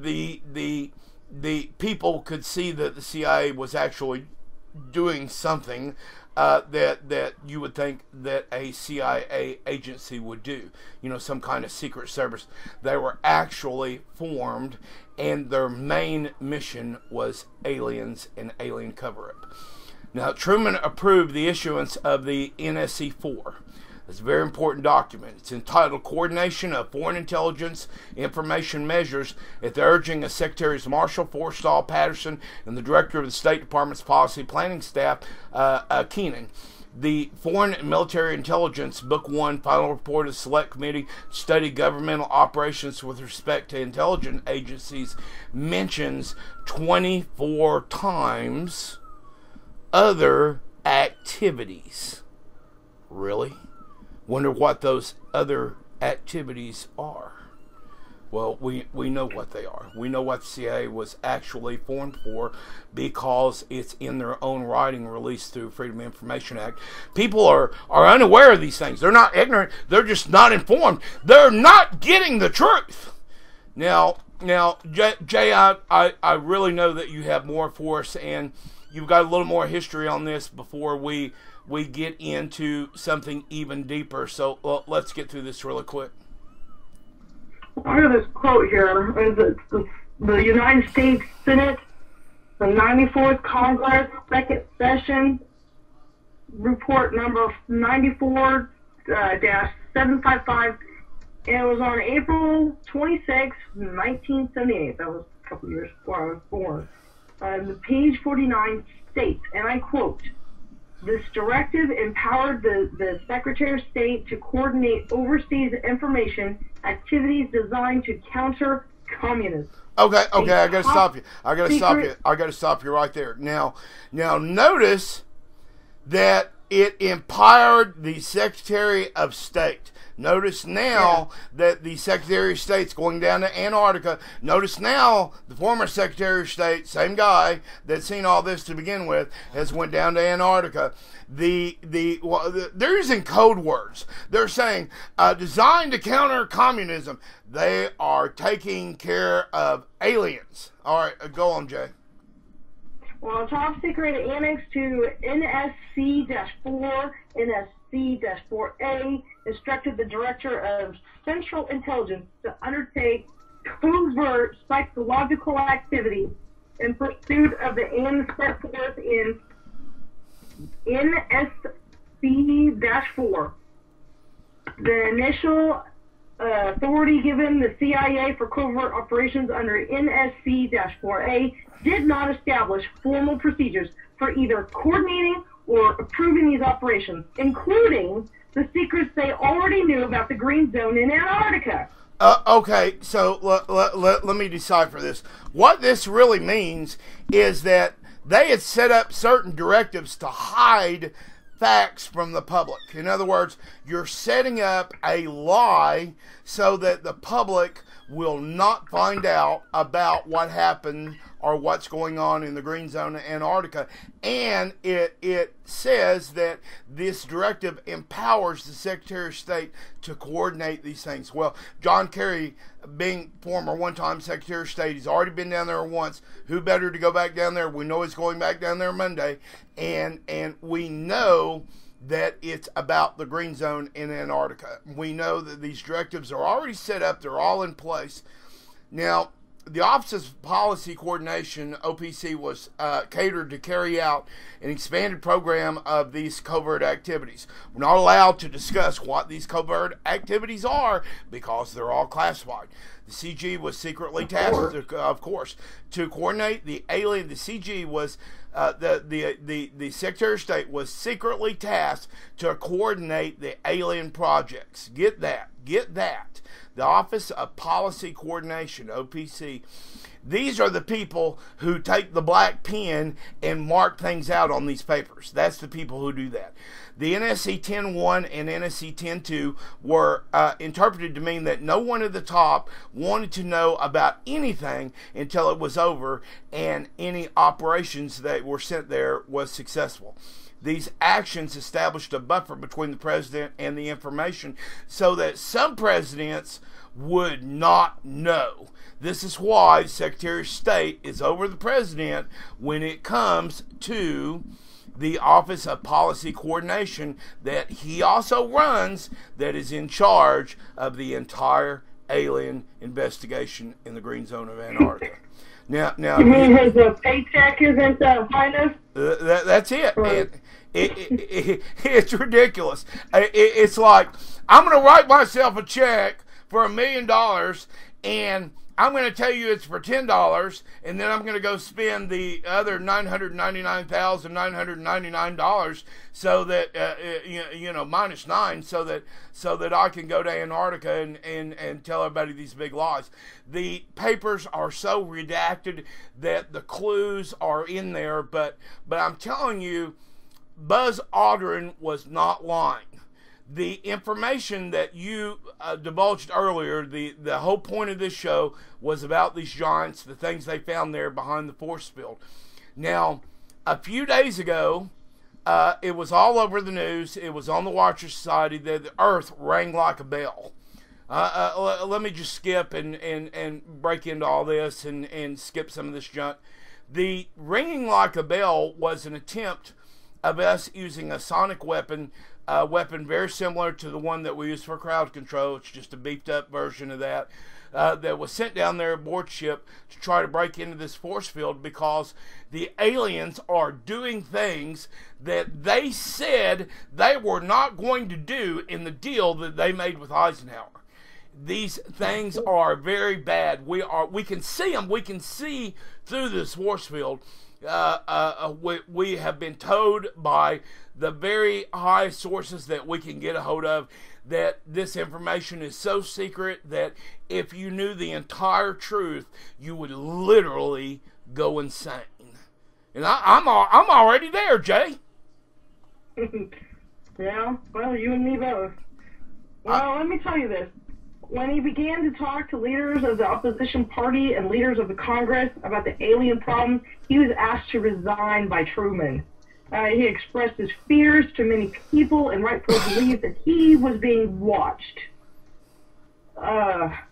the people could see that the CIA was actually doing something that you would think that a CIA agency would do. You know, some kind of secret service. They were actually formed, and their main mission was aliens and alien cover-up. Now, Truman approved the issuance of the NSC-4. It's a very important document. It's entitled Coordination of Foreign Intelligence Information Measures at the urging of Secretaries Marshall, Forstall, Patterson, and the Director of the State Department's Policy Planning Staff, Keenan. The Foreign and Military Intelligence, Book 1, Final Report of the Select Committee to Study Governmental Operations with Respect to Intelligence Agencies, mentions 24 times other activities. Really? Wonder what those other activities are. Well, we know what they are. We know what the CIA was actually formed for because it's in their own writing released through Freedom of Information Act. People are unaware of these things. They're not ignorant. They're just not informed. They're not getting the truth. Now, Jay, I really know that you have more for us, and you've got a little more history on this before we get into something even deeper. So let's get through this really quick. I got this quote here. It's the United States Senate, the 94th Congress, second session, report number 94-755. And it was on April 26, 1978. That was a couple years before I was born. The page 49 states, and I quote, "This directive empowered the Secretary of State to coordinate overseas information activities designed to counter communism." Okay, I gotta stop you. I gotta stop you right there. Now notice that it empowered the Secretary of State. Notice now that the Secretary of State's going down to Antarctica. Notice now the former Secretary of State, same guy that's seen all this to begin with, has went down to Antarctica. They're using code words. They're saying designed to counter communism. They are taking care of aliens. All right, go on, Jay. Well, top secret annex to NSC-4, NSC-4A instructed the Director of Central Intelligence to undertake covert psychological activities in pursuit of the aims set forth in NSC-4. The initial authority given the CIA for covert operations under NSC-4A did not establish formal procedures for either coordinating or approving these operations, including the secrets they already knew about the Green Zone in Antarctica. Okay, so let me decipher this. What this really means is that they had set up certain directives to hide facts from the public. In other words, you're setting up a lie so that the public will not find out about what happened or what's going on in the Green Zone in Antarctica. And it says that this directive empowers the Secretary of State to coordinate these things. Well, John Kerry, being former one-time Secretary of State, he's already been down there once. Who better to go back down there? We know he's going back down there Monday. And we know that it's about the Green Zone in Antarctica. We know that these directives are already set up. They're all in place. Now, the Office of Policy Coordination, OPC, was catered to carry out an expanded program of these covert activities. We're not allowed to discuss what these covert activities are because they're all classified. The CG was secretly tasked, of course, to coordinate the alien. The CG was the Secretary of State was secretly tasked to coordinate the alien projects. Get that. The Office of Policy Coordination, OPC. These are the people who take the black pen and mark things out on these papers. That's the people who do that. The NSC 10.1 and NSC 10.2 were interpreted to mean that no one at the top wanted to know about anything until it was over and any operations that were sent there was successful. These actions established a buffer between the president and the information so that some presidents would not know. This is why the Secretary of State is over the president when it comes to the Office of Policy Coordination that he also runs, that is in charge of the entire alien investigation in the Green Zone of Antarctica. Now, you mean his paycheck isn't high enough? That's it. Right. It's ridiculous. It's like, I'm going to write myself a check for $1 million, and I'm going to tell you it's for $10, and then I'm going to go spend the other $999,999 so that minus 9, so that I can go to Antarctica and tell everybody these big lies. The papers are so redacted that the clues are in there, but I'm telling you, Buzz Aldrin was not lying. The information that you divulged earlier, the whole point of this show was about these giants, the things they found there behind the force field. Now, a few days ago, it was all over the news. It was on the Watcher Society that the Earth rang like a bell. Let me just skip and break into all this and skip some of this junk. The ringing like a bell was an attempt of us using a sonic weapon very similar to the one that we use for crowd control. It's just a beefed up version of that that was sent down there aboard ship to try to break into this force field because the aliens are doing things that they said they were not going to do in the deal that they made with Eisenhower. These things are very bad. We can see them. We can see through this force field. We have been told by the very high sources that we can get a hold of that this information is so secret that if you knew the entire truth, you would literally go insane. And I'm already there, Jay. Yeah, well, you and me both. Well, let me tell you this. When he began to talk to leaders of the opposition party and leaders of the Congress about the alien problem, he was asked to resign by Truman. He expressed his fears to many people and rightfully believed that he was being watched.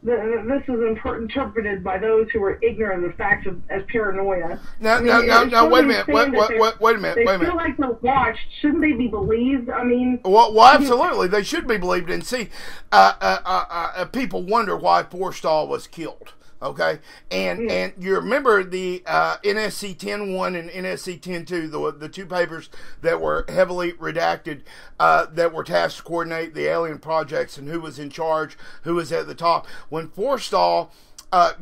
This is interpreted by those who were ignorant of the facts as paranoia. Now, wait a minute. Wait a minute. They feel like they're watched. Shouldn't they be believed? I mean... Well, absolutely. They should be believed. And see, people wonder why Forstall was killed. Okay, and you remember the NSC 10-1 and NSC 10-2, the two papers that were heavily redacted, that were tasked to coordinate the alien projects and who was in charge, who was at the top. When Forstall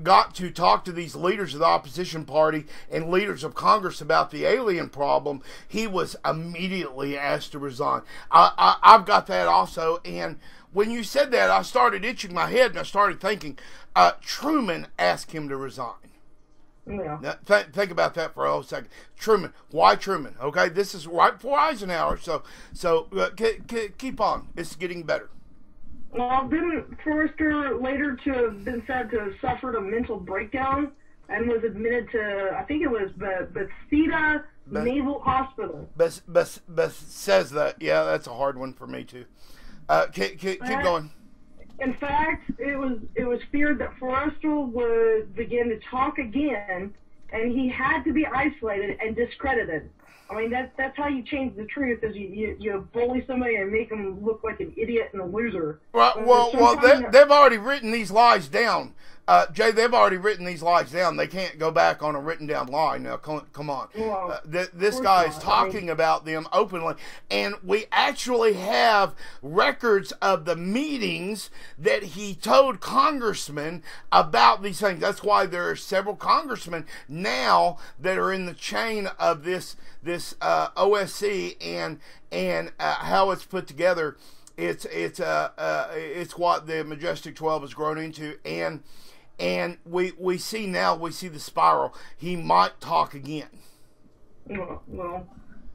got to talk to these leaders of the opposition party and leaders of Congress about the alien problem, he was immediately asked to resign. I've got that also, and when you said that, I started itching my head, and I started thinking, Truman asked him to resign. Yeah. Now, think about that for a second. Truman. Why Truman? Okay, this is right before Eisenhower, so keep on. It's getting better. Well, didn't Forrester later to have been said to have suffered a mental breakdown and was admitted to, I think it was Bethesda Naval Hospital? Says that. Yeah, that's a hard one for me too. Keep going. In fact, it was feared that Forrestal would begin to talk again, and he had to be isolated and discredited. I mean, that's how you change the truth, is you bully somebody and make them look like an idiot and a loser. Well, they've already written these lies down. Jay, they've already written these lies down. They can't go back on a written down lie. Now, come on. Well, this guy is talking about them openly, and we actually have records of the meetings that he told congressmen about these things. That's why there are several congressmen now that are in the chain of this OSC and how it's put together. It's what the Majestic 12 has grown into, and we see the spiral. He might talk again. Well,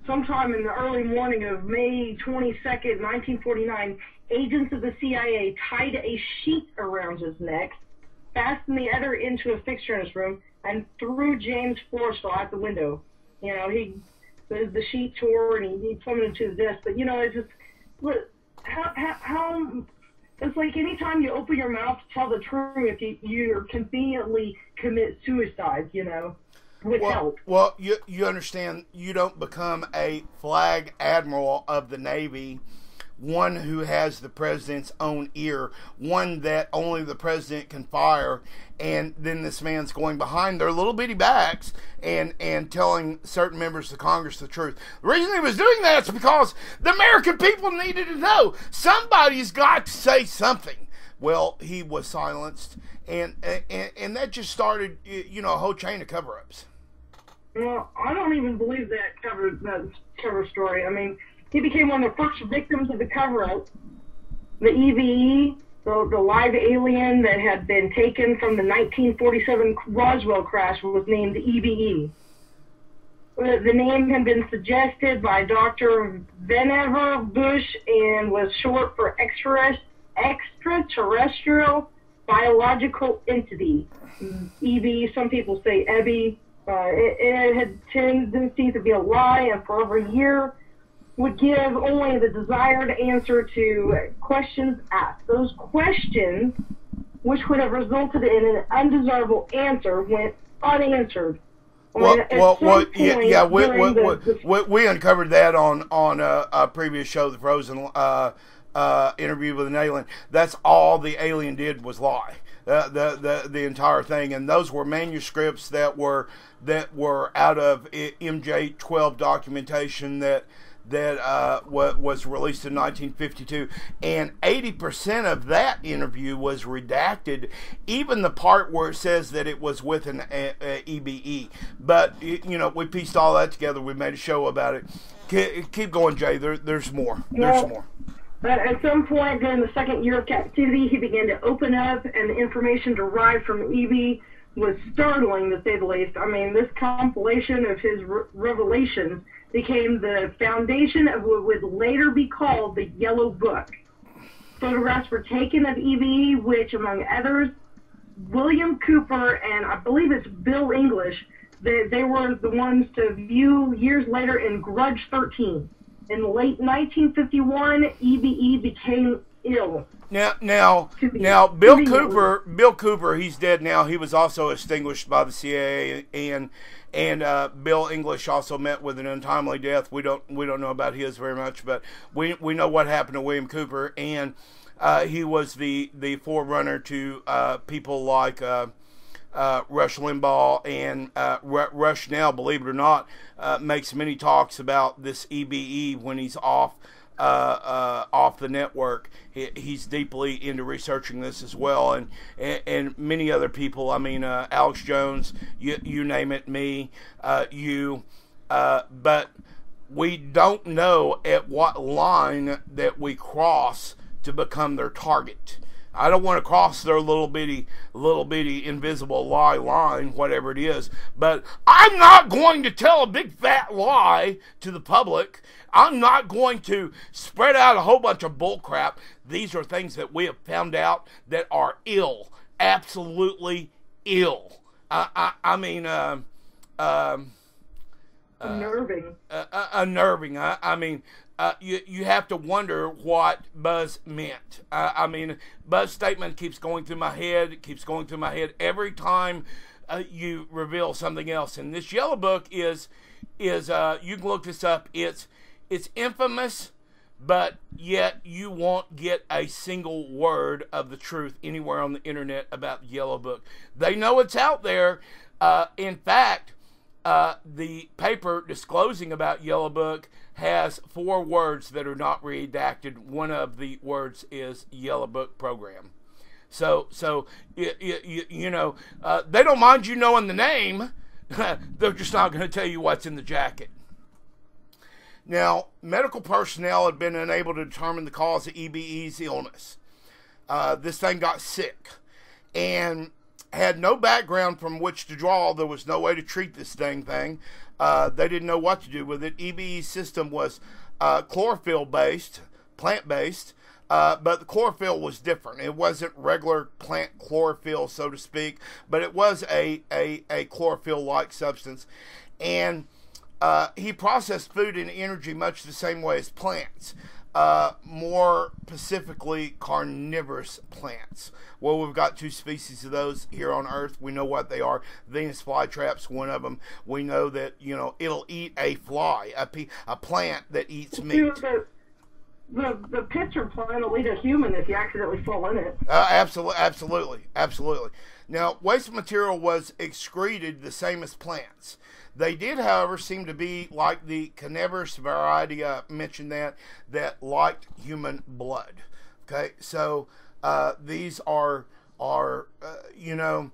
sometime in the early morning of May 22nd, 1949, agents of the CIA tied a sheet around his neck, fastened the other into a fixture in his room, and threw James Forrestal out the window. You know, the sheet tore and he plummeted to the desk. But it's just, look, how it's like anytime you open your mouth to tell the truth, you conveniently commit suicide, with help. Well, you understand, you don't become a flag admiral of the Navy, one who has the president's own ear, one that only the president can fire, and then this man's going behind their little bitty backs and telling certain members of Congress the truth. The reason he was doing that is because the American people needed to know. Somebody's got to say something. Well, he was silenced, and that just started, a whole chain of cover-ups. Well, I don't even believe that cover story. I mean, he became one of the first victims of the cover-up. The EVE, the live alien that had been taken from the 1947 Roswell crash, was named EVE. The name had been suggested by Dr. Vannevar Bush and was short for extraterrestrial biological entity. EVE, some people say EBI. It had tendency to be a lie, and for over a year would give only the desired answer to questions asked. Those questions, which would have resulted in an undesirable answer, went unanswered. We uncovered that on a previous show, the Frozen interview with an alien. That's all the alien did was lie. The entire thing, and those were manuscripts that were out of MJ-12 documentation that was released in 1952, and 80% of that interview was redacted, even the part where it says that it was with an EBE. But we pieced all that together. We made a show about it. Keep going, Jay. There's more. There's more. But at some point during the second year of captivity, he began to open up, and the information derived from EB was startling, to say the least. I mean, this compilation of his revelations became the foundation of what would later be called the Yellow Book. Photographs were taken of EB, which, among others, William Cooper and I believe it's Bill English, they were the ones to view years later in Grudge 13. In late 1951, EBE became ill. Now, Bill Cooper, he's dead now. He was also extinguished by the CIA, and Bill English also met with an untimely death. We don't know about his very much, but we know what happened to William Cooper, and he was the forerunner to people like Rush Limbaugh and Rush now, believe it or not, makes many talks about this EBE when he's off the network. He's deeply into researching this as well, and many other people. I mean, Alex Jones, you name it, me, you, but we don't know at what line that we cross to become their target. I don't want to cross their little bitty invisible line, whatever it is. But I'm not going to tell a big fat lie to the public. I'm not going to spread out a whole bunch of bull crap. These are things that we have found out that are ill, absolutely ill. Unnerving. Unnerving. I mean, you have to wonder what Buzz meant. I mean, Buzz's statement keeps going through my head. It keeps going through my head every time you reveal something else. And this yellow book is you can look this up. It's infamous, but yet you won't get a single word of the truth anywhere on the internet about the yellow book. They know it's out there. In fact, the paper disclosing about Yellow Book has 4 words that are not redacted. One of the words is Yellow Book program. So you know, they don't mind you knowing the name. They're just not going to tell you what's in the jacket. Now, medical personnel had been unable to determine the cause of EBE's illness. This thing got sick and had no background from which to draw. There was no way to treat this thing. They didn't know what to do with it. EBE's system was chlorophyll-based, plant-based, but the chlorophyll was different. It wasn't regular plant chlorophyll, so to speak, but it was a chlorophyll-like substance. And he processed food and energy much the same way as plants. More specifically carnivorous plants. Well, we've got 2 species of those here on Earth. We know what they are. Venus flytrap's one of them. We know that, you know, it'll eat a fly, a plant that eats meat. The pitcher plant will eat a human if you accidentally fall in it. Absolutely. Now, waste material was excreted the same as plants. They did, however, seem to be like the carnivorous variety. I mentioned that liked human blood. Okay, so these are you know,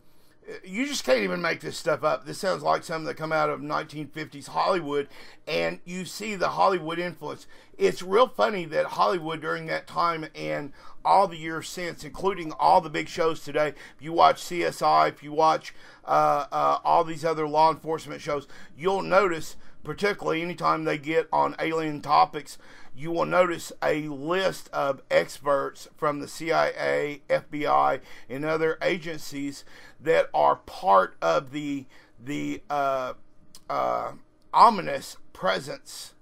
you just can't even make this stuff up. This sounds like something that come out of 1950s Hollywood, and you see the Hollywood influence. It's real funny that Hollywood during that time and all the years since, including all the big shows today, if you watch CSI, if you watch all these other law enforcement shows, you'll notice, particularly anytime they get on alien topics, you will notice a list of experts from the CIA, FBI, and other agencies that are part of the ominous presence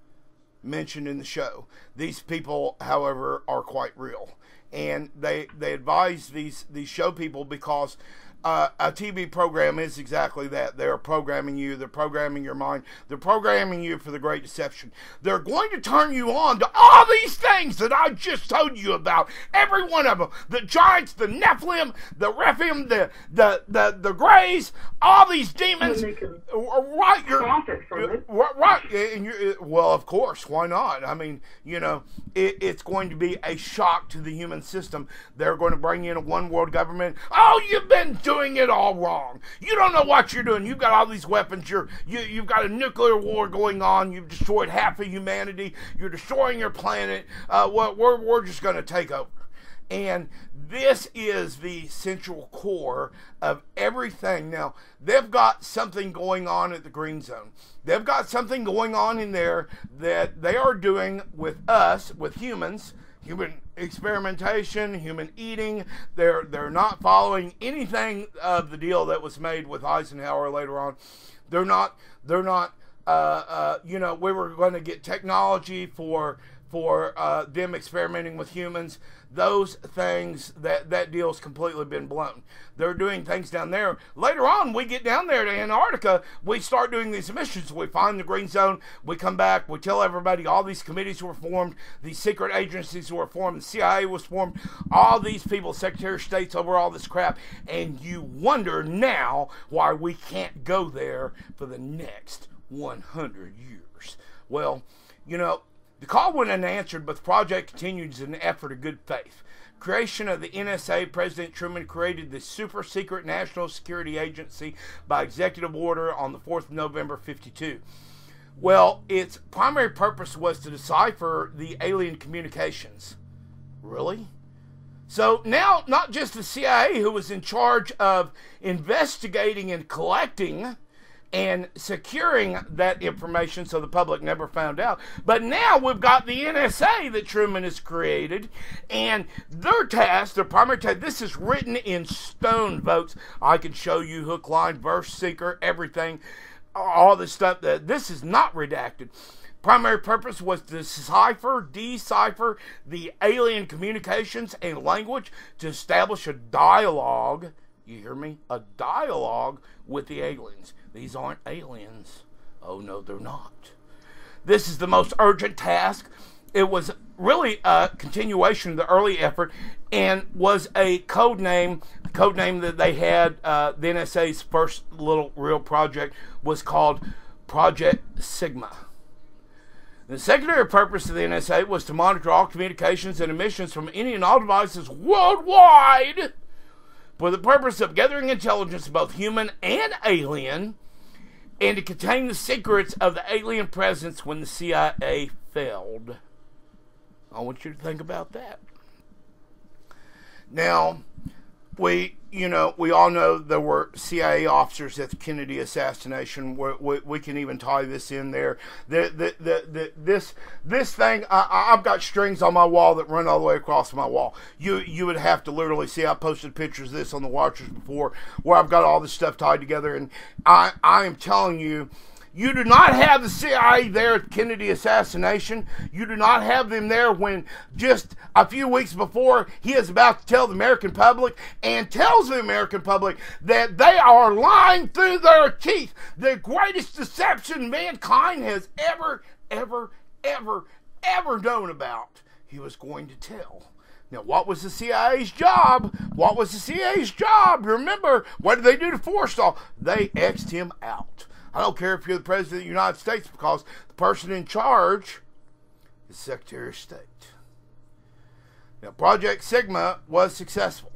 mentioned in the show. These people, however, are quite real, and they advise these show people because a TV program is exactly that. They're programming you. They're programming your mind. They're programming you for the great deception. They're going to turn you on to all these things that I just told you about. Every one of them. The giants, the Nephilim, the Rephaim, the Greys, all these demons. Right. Well, of course. Why not? I mean, you know, it's going to be a shock to the human system. They're going to bring in a one world government. Oh, you've been doing it all wrong. You don't know what you're doing. You've got all these weapons. You've got a nuclear war going on. You've destroyed half of humanity. You're destroying your planet. We're just going to take over. And this is the central core of everything. Now, they've got something going on at the Green Zone. They've got something going on in there that they are doing with us, with humans, human experimentation, human eating. They're not following anything of the deal that was made with Eisenhower later on. They're not you know, we were going to get technology for for them experimenting with humans. Those things, that deal's completely been blown. They're doing things down there. Later on, we get down there to Antarctica, we start doing these missions. We find the green zone, we come back, we tell everybody all these committees were formed, these secret agencies were formed, the CIA was formed, all these people, Secretary of State's over all this crap, and you wonder now why we can't go there for the next 100 years. Well, you know, the call went unanswered, but the project continues in an effort of good faith. Creation of the NSA, President Truman created the super secret National Security Agency by executive order on the 4th of November, 52. Well, its primary purpose was to decipher the alien communications. Really? So now, not just the CIA who was in charge of investigating and collecting and securing that information so the public never found out. But now we've got the NSA that Truman has created, and their task, their primary task, this is written in stone, folks. I can show you hook, line, verse, seeker, everything, all this stuff. This is not redacted. Primary purpose was to decipher the alien communications and language to establish a dialogue. You hear me? A dialogue with the aliens. These aren't aliens. Oh, no, they're not. This is the most urgent task. It was really a continuation of the early effort and was a code name. The code name that they had, the NSA's first little real project, was called Project Sigma. The secondary purpose of the NSA was to monitor all communications and emissions from any and all devices worldwide for the purpose of gathering intelligence, both human and alien, and to contain the secrets of the alien presence when the CIA failed. I want you to think about that. Now, we all know there were CIA officers at the Kennedy assassination. We can even tie this in there. This thing, I've got strings on my wall that run all the way across my wall. You would have to literally see. I posted pictures of this on the Watchers before, where I've got all this stuff tied together, and I am telling you. You do not have the CIA there at the Kennedy assassination. You do not have them there when just a few weeks before he is about to tell the American public and tells the American public that they are lying through their teeth. The greatest deception mankind has ever known about. He was going to tell. Now, what was the CIA's job? What was the CIA's job? Remember, what did they do to Forstall? They X'd him out. I don't care if you're the President of the United States, because the person in charge is Secretary of State. Now, Project Sigma was successful.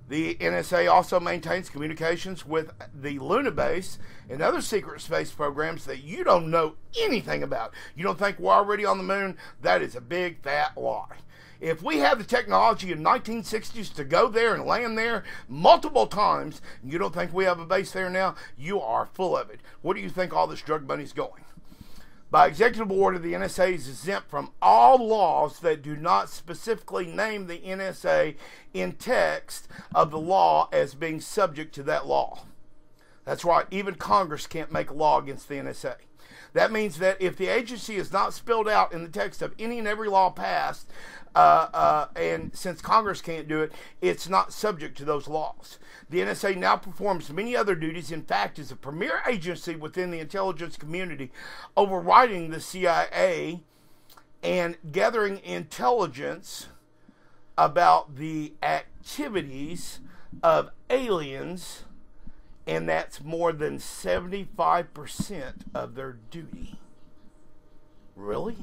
The NSA also maintains communications with the Luna base and other secret space programs that you don't know anything about. You don't think we're already on the moon? That is a big, fat lie. If we have the technology in 1960s to go there and land there multiple times, and you don't think we have a base there now, you are full of it. Where do you think all this drug money is going? By executive order, the NSA is exempt from all laws that do not specifically name the NSA in text of the law as being subject to that law. That's right, even Congress can't make a law against the NSA. That means that if the agency is not spelled out in the text of any and every law passed, and since Congress can't do it, it's not subject to those laws. The NSA now performs many other duties. In fact, is a premier agency within the intelligence community, overriding the CIA and gathering intelligence about the activities of aliens, and that's more than 75% of their duty. Really?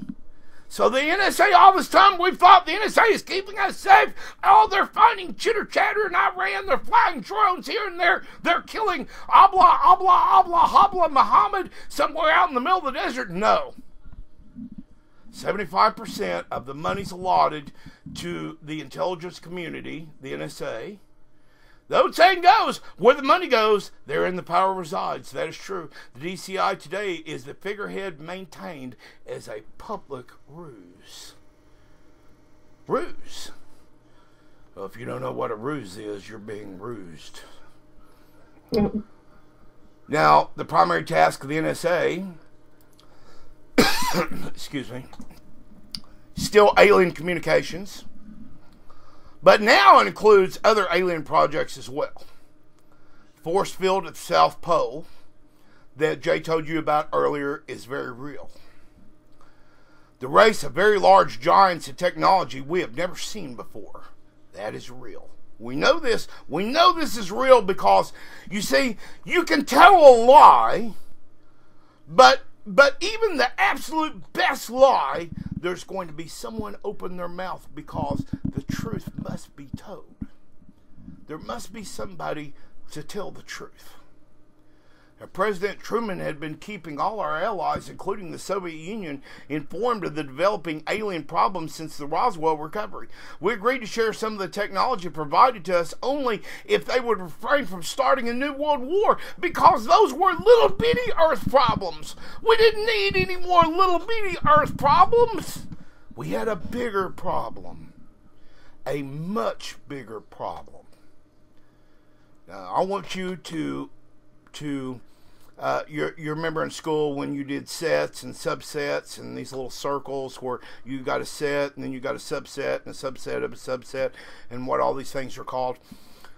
So the NSA, all this time, we've thought the NSA is keeping us safe. Oh, they're finding chitter chatter in Iran. They're flying drones here and there. They're killing Habla Muhammad somewhere out in the middle of the desert. No. 75% of the money's allotted to the intelligence community, the NSA. The old saying goes, where the money goes, therein the power resides. That is true. The DCI today is the figurehead maintained as a public ruse. Ruse. Well, if you don't know what a ruse is, you're being rused. Now, the primary task of the NSA, excuse me, still alien communications, but now it includes other alien projects as well. Force field at the South Pole that Jay told you about earlier is very real. The race of very large giants in technology we have never seen before. That is real. We know this. We know this is real because, you see, you can tell a lie, but even the absolute best lie, there's going to be someone open their mouth because the truth must be told. There must be somebody to tell the truth. Now, President Truman had been keeping all our allies, including the Soviet Union, informed of the developing alien problems since the Roswell recovery. We agreed to share some of the technology provided to us only if they would refrain from starting a new world war, because those were little bitty Earth problems. We didn't need any more little bitty Earth problems. We had a bigger problem. A much bigger problem. Now, I want you to you remember in school when you did sets and subsets and these little circles where you got a set and then you got a subset and a subset of a subset and what all these things are called.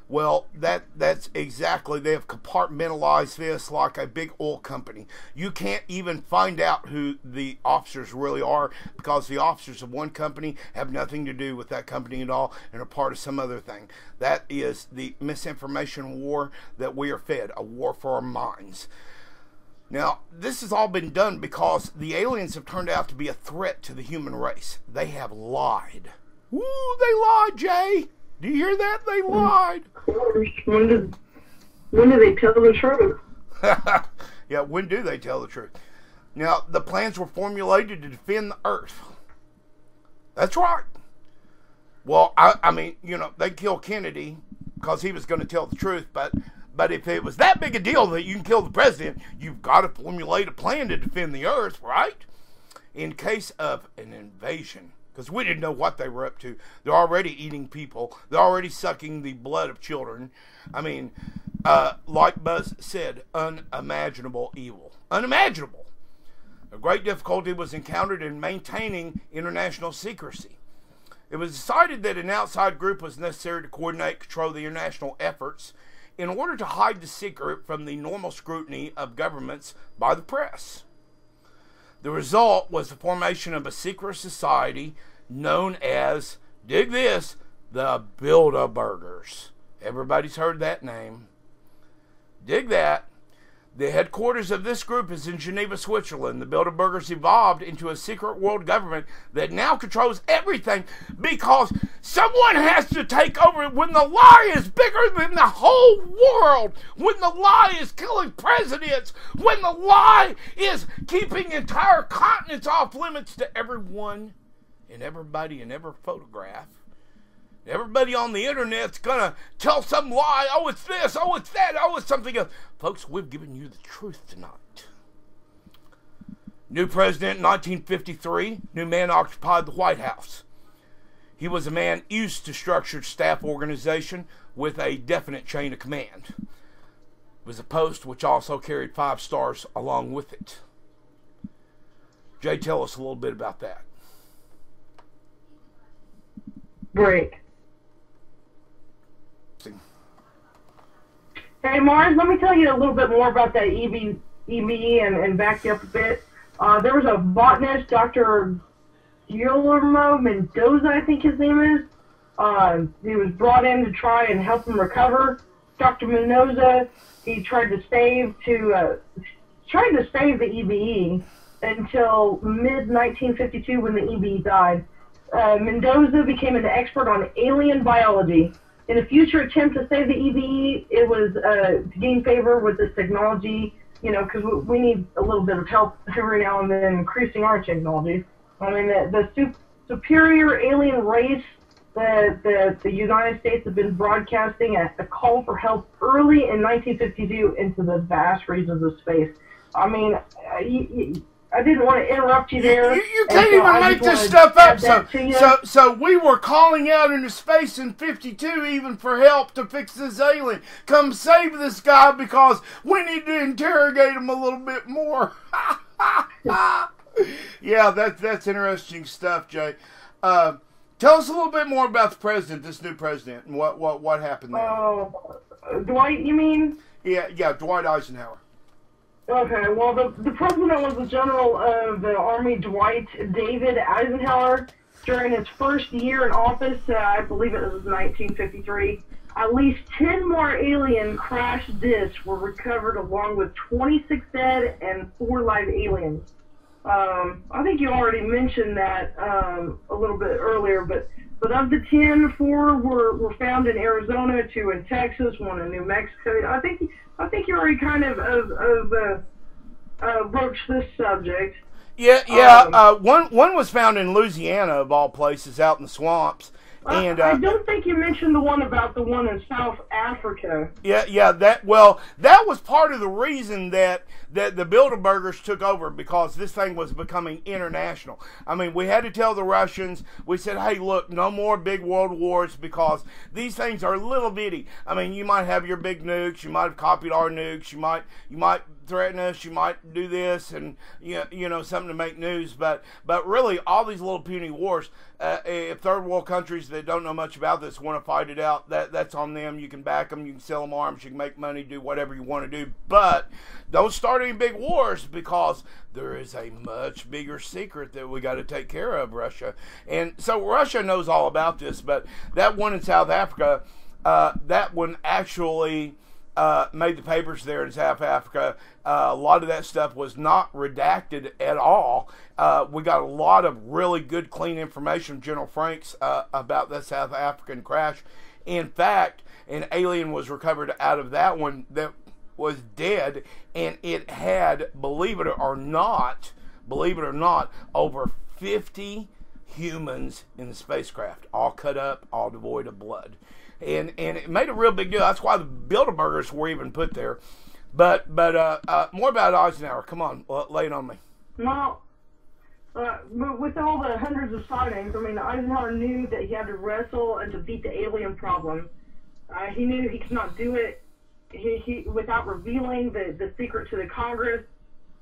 Well, that's exactly, they have compartmentalized this like a big oil company. You can't even find out who the officers really are because the officers of one company have nothing to do with that company at all and are part of some other thing. That is the misinformation war that we are fed, a war for our minds. Now, this has all been done because the aliens have turned out to be a threat to the human race. They have lied. Woo, they lied, Jay. Do you hear that? They lied. Of course. When do they tell the truth? Yeah, when do they tell the truth? Now, the plans were formulated to defend the Earth. That's right. Well, I mean, you know, they killed Kennedy because he was going to tell the truth, but if it was that big a deal that you can kill the president, you've got to formulate a plan to defend the Earth, right? In case of an invasion. Because we didn't know what they were up to. They're already eating people. They're already sucking the blood of children. I mean, like Buzz said, unimaginable evil. Unimaginable. A great difficulty was encountered in maintaining international secrecy. It was decided that an outside group was necessary to coordinate and control the international efforts in order to hide the secret from the normal scrutiny of governments by the press. The result was the formation of a secret society known as, dig this, the Bilderbergers. Everybody's heard that name. Dig that. The headquarters of this group is in Geneva, Switzerland. The Bilderbergers evolved into a secret world government that now controls everything because someone has to take over when the lie is bigger than the whole world, when the lie is killing presidents, when the lie is keeping entire continents off limits to everyone and everybody in every photograph. Everybody on the internet's gonna tell some lie. Oh, it's this. Oh, it's that. Oh, it's something else. Folks, we've given you the truth tonight. New president in 1953. New man occupied the White House. He was a man used to structured staff organization with a definite chain of command. It was a post which also carried 5 stars along with it. Jay, tell us a little bit about that. Break. Hey, Mars, let me tell you a little bit more about that EVE and back you up a bit. There was a botanist, Dr. Guillermo Mendoza, I think his name is. He was brought in to try and help him recover. Dr. Mendoza, he tried to save the EVE until mid-1952 when the EVE died. Mendoza became an expert on alien biology. In a future attempt to save the EVE, it was to gain favor with this technology, you know, because we need a little bit of help every now and then increasing our technology. I mean, the superior alien race that the United States have been broadcasting a call for help early in 1952 into the vast regions of space. I mean, I didn't want to interrupt you there. You can't even make this stuff up. So we were calling out into space in 52 even for help to fix this alien. Come save this guy because we need to interrogate him a little bit more. Yeah, that's interesting stuff, Jay. Tell us a little bit more about the president, this new president, and what happened there. Dwight, you mean? Yeah, Dwight Eisenhower. Okay, well, the president was the general of the Army, Dwight David Eisenhower. During his first year in office, I believe it was 1953, at least 10 more alien crash discs were recovered, along with 26 dead and 4 live aliens. I think you already mentioned that a little bit earlier, but of the 10, 4 were found in Arizona, 2 in Texas, 1 in New Mexico. I think you already kind of broached this subject. Yeah. One was found in Louisiana, of all places, out in the swamps. And I don't think you mentioned the one in South Africa. Yeah. That was part of the reason that the Bilderbergers took over, because this thing was becoming international. I mean, we had to tell the Russians. We said, hey, look, no more big world wars, because these things are little bitty. I mean, you might have your big nukes. You might have copied our nukes. You might threaten us, you might do this, and you know something to make news, but really all these little puny wars, if third world countries that don't know much about this want to fight it out, that's on them. You can back them, you can sell them arms, you can make money, do whatever you want to do, but don't start any big wars, because there is a much bigger secret that we got to take care of, Russia. And so Russia knows all about this, but that one in South Africa, that one actually made the papers there in South Africa. A lot of that stuff was not redacted at all. We got a lot of really good, clean information from General Franks about the South African crash. In fact, an alien was recovered out of that one that was dead, and it had, believe it or not, over 50 humans in the spacecraft, all cut up, all devoid of blood. And it made a real big deal. That's why the Bilderbergers were even put there. But more about Eisenhower. Come on, lay it on me. Well, with all the hundreds of sightings, I mean, Eisenhower knew that he had to wrestle and to beat the alien problem. He knew he could not do it he without revealing the secret to the Congress.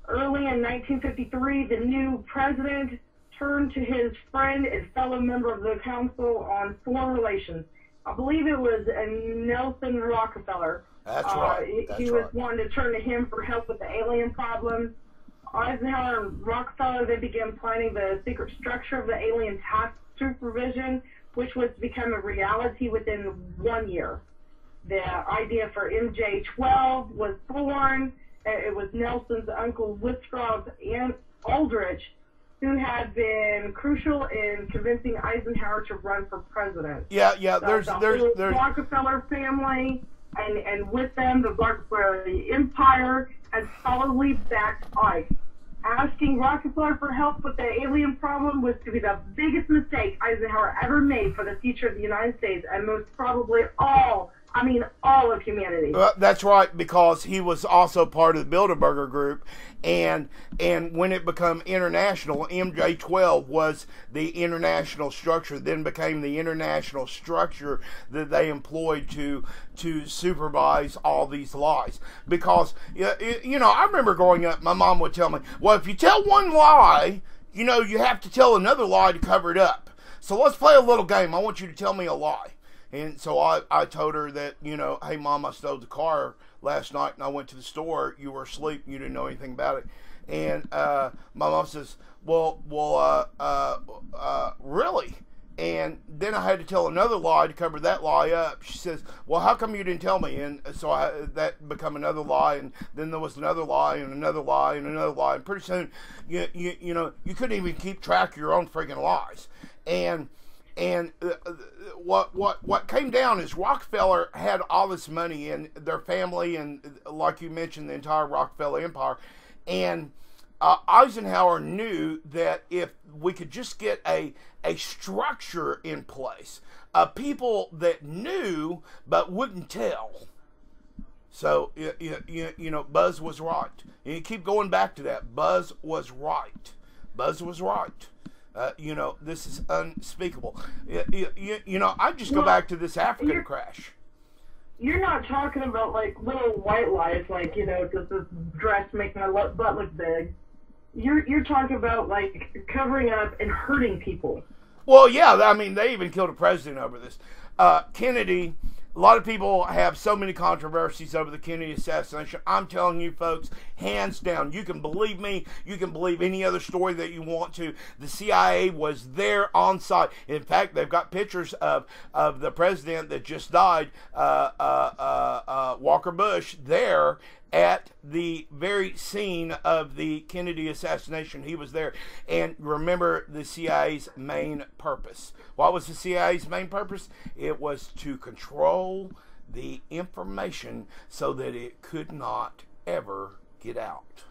Early in 1953, the new president turned to his friend and fellow member of the council on foreign relations. I believe it was Nelson Rockefeller. That's right. He was wanting to turn to him for help with the alien problem. Eisenhower and Rockefeller, they began planning the secret structure of the alien task supervision, which was to become a reality within 1 year. The idea for MJ-12 was born. It was Nelson's uncle Withrow and Aldrich who had been crucial in convincing Eisenhower to run for president. There's Rockefeller family, and with them the Rockefeller Empire had solidly backed Ike. Asking Rockefeller for help with the alien problem was to be the biggest mistake Eisenhower ever made for the future of the United States, and most probably all of humanity. That's right, because he was also part of the Bilderberger group, and when it became international, MJ-12 was the international structure, then became the international structure that they employed to supervise all these lies. Because, I remember growing up, my mom would tell me, well, if you tell one lie, you have to tell another lie to cover it up. So let's play a little game. I want you to tell me a lie. And so I told her that, hey, Mom, I stole the car last night and I went to the store. You were asleep and you didn't know anything about it. And my mom says, well, really? And then I had to tell another lie to cover that lie up. She says, well, how come you didn't tell me? And so that became another lie. And then there was another lie and another lie and another lie. And pretty soon, you couldn't even keep track of your own freaking lies. And what came down is Rockefeller had all this money in their family, and like you mentioned, the entire Rockefeller empire. And Eisenhower knew that if we could just get a structure in place, people that knew but wouldn't tell. So Buzz was right. And you keep going back to that. Buzz was right. Buzz was right. This is unspeakable. I just go back to this African crash. You're not talking about, little white lies, does this dress make my butt look big? You're talking about, covering up and hurting people. Well, yeah, I mean, they even killed a president over this. Kennedy, a lot of people have so many controversies over the Kennedy assassination. I'm telling you, folks, hands down, you can believe me, you can believe any other story that you want to. The CIA was there on site. In fact, they've got pictures of the president that just died, Walker Bush, there at the very scene of the Kennedy assassination. He was there. And remember the CIA's main purpose. What was the CIA's main purpose? It was to control the information so that it could not ever get out.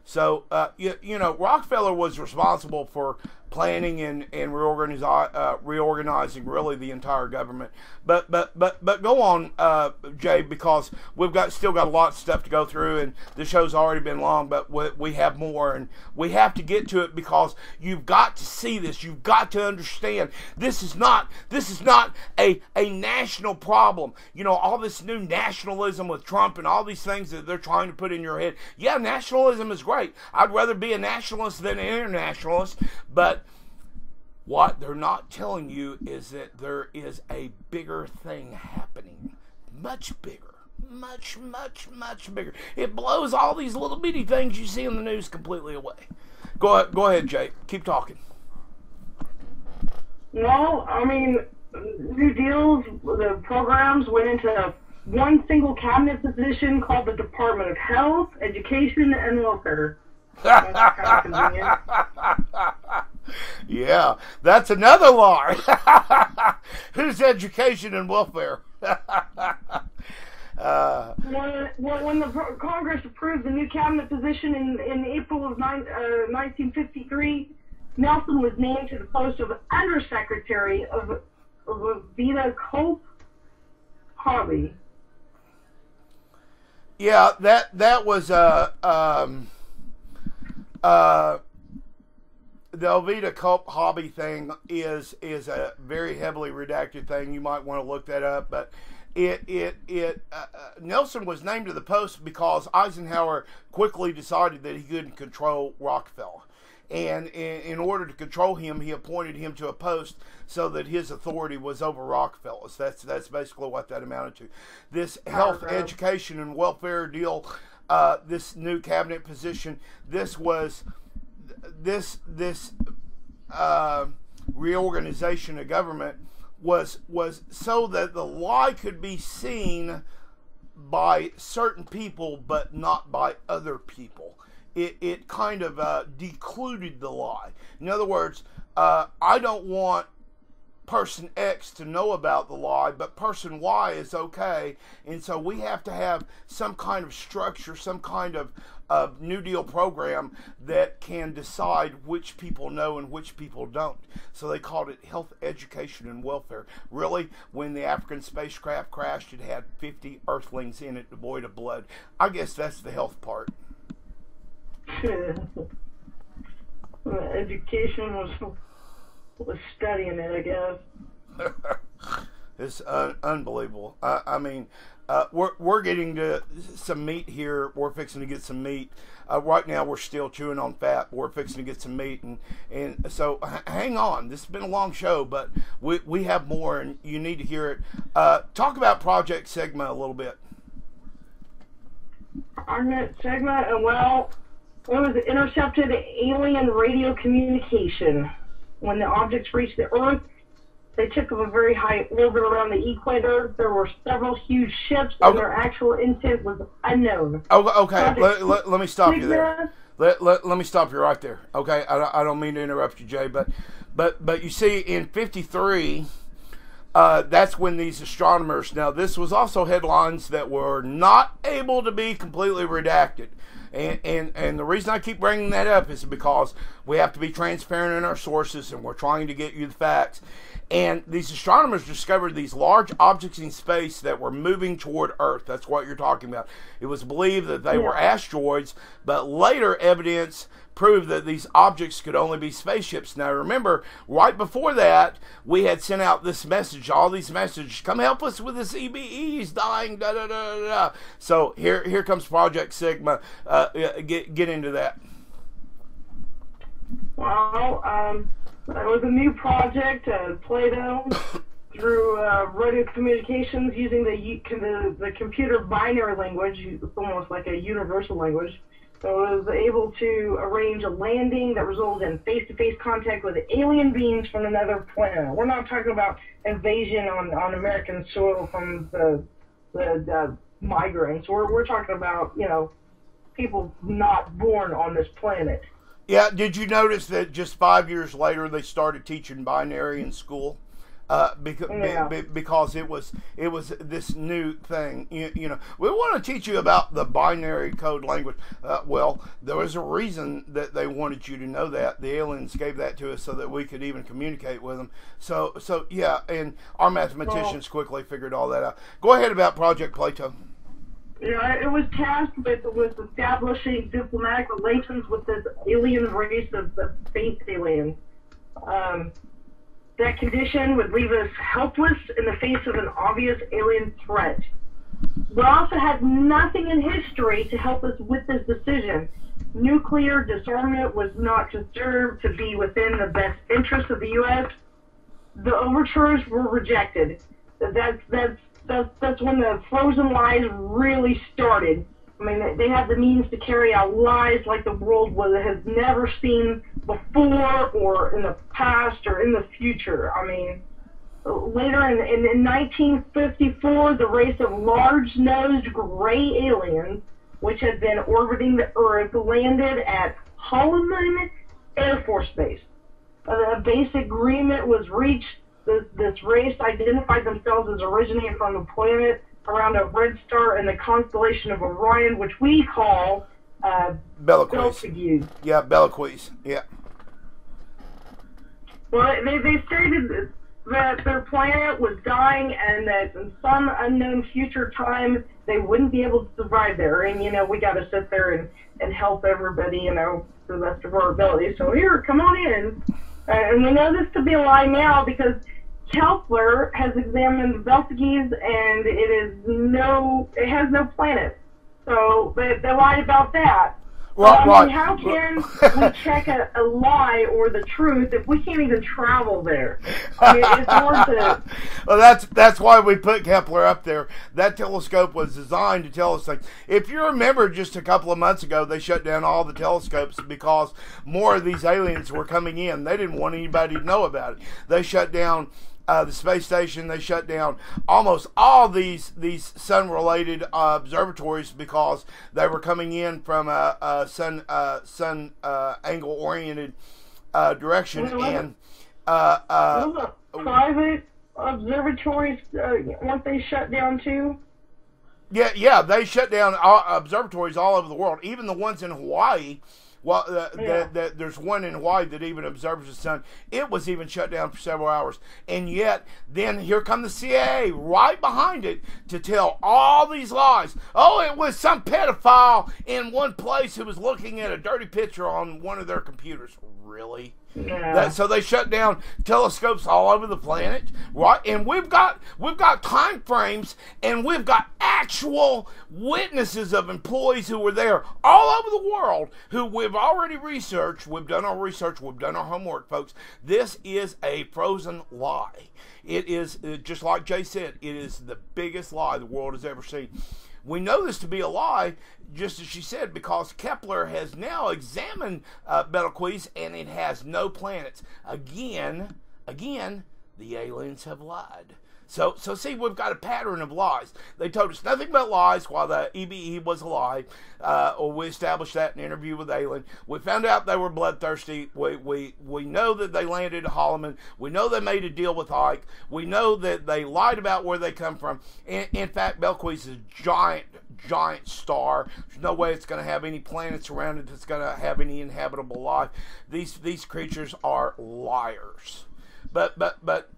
So, you know, Rockefeller was responsible for planning and reorganizing really the entire government. But go on, Jay, because we've still got a lot of stuff to go through, and the show's already been long, but we have more, and we have to get to it because you've got to see this. You've got to understand this is not a national problem. You know, all this new nationalism with Trump and all these things that they're trying to put in your head. Yeah, nationalism is great. I'd rather be a nationalist than an internationalist, but what they're not telling you is that there is a bigger thing happening. Much bigger. Much, much, much bigger. It blows all these little bitty things you see in the news completely away. Go ahead, Jay. Keep talking. Well, I mean, New Deal's, the programs went into one single cabinet position called the Department of Health, Education, and Welfare. Yeah, that's another lie. Who's education and welfare? When the Congress approved the new cabinet position in April of 1953, Nelson was named to the post of Undersecretary of Vita Cope Hobby. Yeah, that was the Ovita Cope hobby thing is a very heavily redacted thing. You might want to look that up, but Nelson was named to the post because Eisenhower quickly decided that he couldn't control Rockefeller. And in order to control him, he appointed him to a post so that his authority was over Rockefeller's. That's basically what that amounted to. This health, education, and welfare deal, this new cabinet position, this reorganization of government was so that the lie could be seen by certain people but not by other people. It kind of decluded the lie. In other words, I don't want person X to know about the lie, but person Y is okay. And so we have to have some kind of structure, some kind of New Deal program that can decide which people know and which people don't. So they called it health, education, and welfare. Really, when the African spacecraft crashed, it had 50 Earthlings in it devoid of blood. I guess that's the health part. Education was studying it, I guess. It's unbelievable. I mean, we're getting to some meat here. We're fixing to get some meat. Right now, we're still chewing on fat. We're fixing to get some meat, and so hang on. This has been a long show, but we have more, and you need to hear it. Talk about Project Sigma a little bit. Project Sigma, well, it was intercepted alien radio communication. When the objects reached the Earth, they took up a very high orbit around the equator. There were several huge ships, and their actual intent was unknown. Okay. Let me stop you there. Let me stop you right there. Okay, I don't mean to interrupt you, Jay, but you see, in '53, that's when these astronomers. Now, this was also headlines that were not able to be completely redacted. And the reason I keep bringing that up is because we have to be transparent in our sources, and we're trying to get you the facts. And these astronomers discovered these large objects in space that were moving toward Earth. That's what you're talking about. It was believed that they were asteroids, but later evidence proved that these objects could only be spaceships. Now remember, right before that, we had sent out this message, all these messages, come help us with this EBEs dying, da da da da. So here comes Project Sigma. Get into that. Well, It was a new project at Plato through radio communications using the computer binary language. It's almost like a universal language. So it was able to arrange a landing that resulted in face-to-face contact with alien beings from another planet. We're not talking about invasion on American soil from the migrants. We're talking about, you know, people not born on this planet. Yeah, did you notice that just 5 years later they started teaching binary in school? Because it was this new thing. You know, we want to teach you about the binary code language. Well, there was a reason that they wanted you to know that. The aliens gave that to us so that we could even communicate with them. So yeah, and our mathematicians quickly figured all that out. Go ahead about Project Plato. Yeah, it was tasked with establishing diplomatic relations with this alien race of space aliens. That condition would leave us helpless in the face of an obvious alien threat. We also had nothing in history to help us with this decision. Nuclear disarmament was not considered to be within the best interest of the U.S. The overtures were rejected. That's when the frozen lies really started. I mean, they had the means to carry out lies like the world has never seen before, or in the past, or in the future. I mean, later in 1954, the race of large-nosed gray aliens, which had been orbiting the Earth, landed at Holloman Air Force Base. A basic agreement was reached. This race identified themselves as originating from the planet around a red star in the constellation of Orion, which we call Betelgeuse. Yeah, Betelgeuse. Yeah. Well, they stated that their planet was dying, and that in some unknown future time they wouldn't be able to survive there. And you know, we got to sit there and help everybody, you know, to the best of our ability. So here, come on in. And we know this to be a lie now because Kepler has examined Betelgeuse, and it has no planet. So they lied about that. Right, I mean, how can we check a lie or the truth if we can't even travel there? I mean, it's hard to... Well, that's why we put Kepler up there. That telescope was designed to tell us things. If you remember, just a couple of months ago, they shut down all the telescopes because more of these aliens were coming in. They didn't want anybody to know about it. They shut down the space station. They shut down almost all these sun-related observatories because they were coming in from a sun angle-oriented direction. And private observatories, weren't they shut down too? Yeah, they shut down observatories all over the world, even the ones in Hawaii. Well, there's one in Hawaii that even observes the sun. It was even shut down for several hours. And yet, then here come the CIA right behind it to tell all these lies. Oh, it was some pedophile in one place who was looking at a dirty picture on one of their computers. Really? Yeah. So they shut down telescopes all over the planet, right? And we've got time frames, and we've got actual witnesses of employees who were there all over the world who we've already researched. We've done our research. We've done our homework, folks. This is a frozen lie. It is, just like Jay said, it is the biggest lie the world has ever seen. We know this to be a lie, just as she said, because Kepler has now examined Betelgeuse, and it has no planets. Again, the aliens have lied. So see, we've got a pattern of lies. They told us nothing but lies while the EBE was a lie, or we established that in an interview with Alien. We found out they were bloodthirsty. We know that they landed at Holloman. We know they made a deal with Ike. We know that they lied about where they come from. In fact, Betelgeuse is a giant star. There's no way it's going to have any planets around it that's going to have any inhabitable life. These creatures are liars. But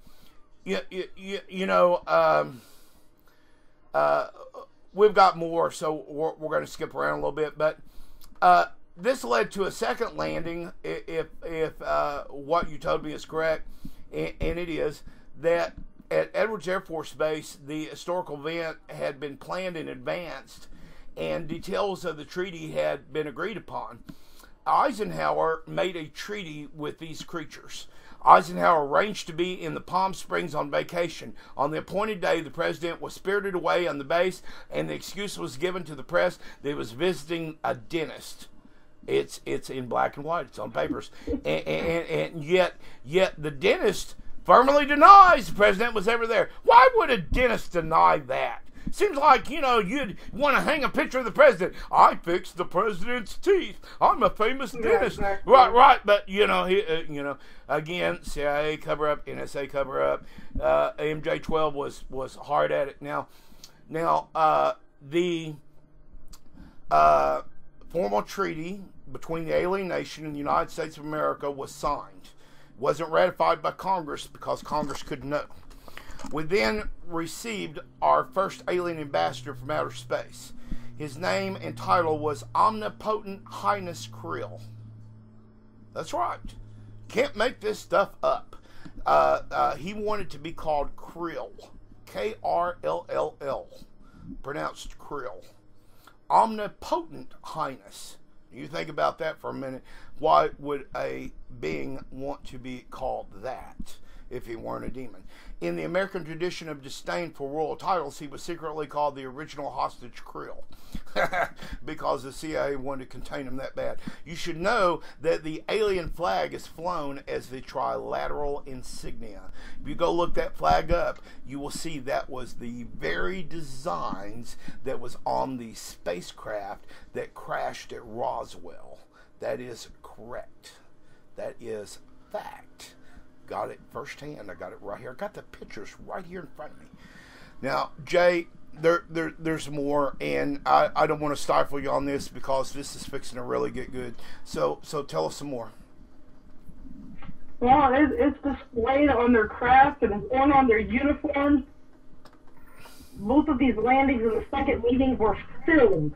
you know, we've got more, so we're going to skip around a little bit. But this led to a second landing, if what you told me is correct, and it is, that at Edwards Air Force Base, the historical event had been planned in advance, and details of the treaty had been agreed upon. Eisenhower made a treaty with these creatures. Eisenhower arranged to be in the Palm Springs on vacation. On the appointed day, the president was spirited away on the base, and the excuse was given to the press that he was visiting a dentist. It's in black and white. It's on papers. And yet the dentist firmly denies the president was ever there. Why would a dentist deny that? Seems like, you'd want to hang a picture of the president. I fixed the president's teeth. I'm a famous dentist. Exactly. Right. But, again, CIA cover-up, NSA cover-up. AMJ-12 was hard at it. Now, the formal treaty between the alien nation and the United States of America was signed. It wasn't ratified by Congress because Congress couldn't know. We then received our first alien ambassador from outer space. His name and title was Omnipotent Highness Krill. That's right. Can't make this stuff up. He wanted to be called Krill. Krll. Pronounced Krill. Omnipotent Highness. You think about that for a minute. Why would a being want to be called that if he weren't a demon? In the American tradition of disdain for royal titles, he was secretly called the original hostage Krill because the CIA wanted to contain him that bad. You should know that the alien flag is flown as the trilateral insignia. If you go look that flag up, you will see that was the very designs that was on the spacecraft that crashed at Roswell. That is correct. That is fact. Got it firsthand. I got it right here. I got the pictures right here in front of me. Now, Jay, there's more, and I don't want to stifle you on this because this is fixing to really get good. So tell us some more. Well, it's displayed on their craft and worn on their uniforms. Both of these landings and the second meeting were filmed.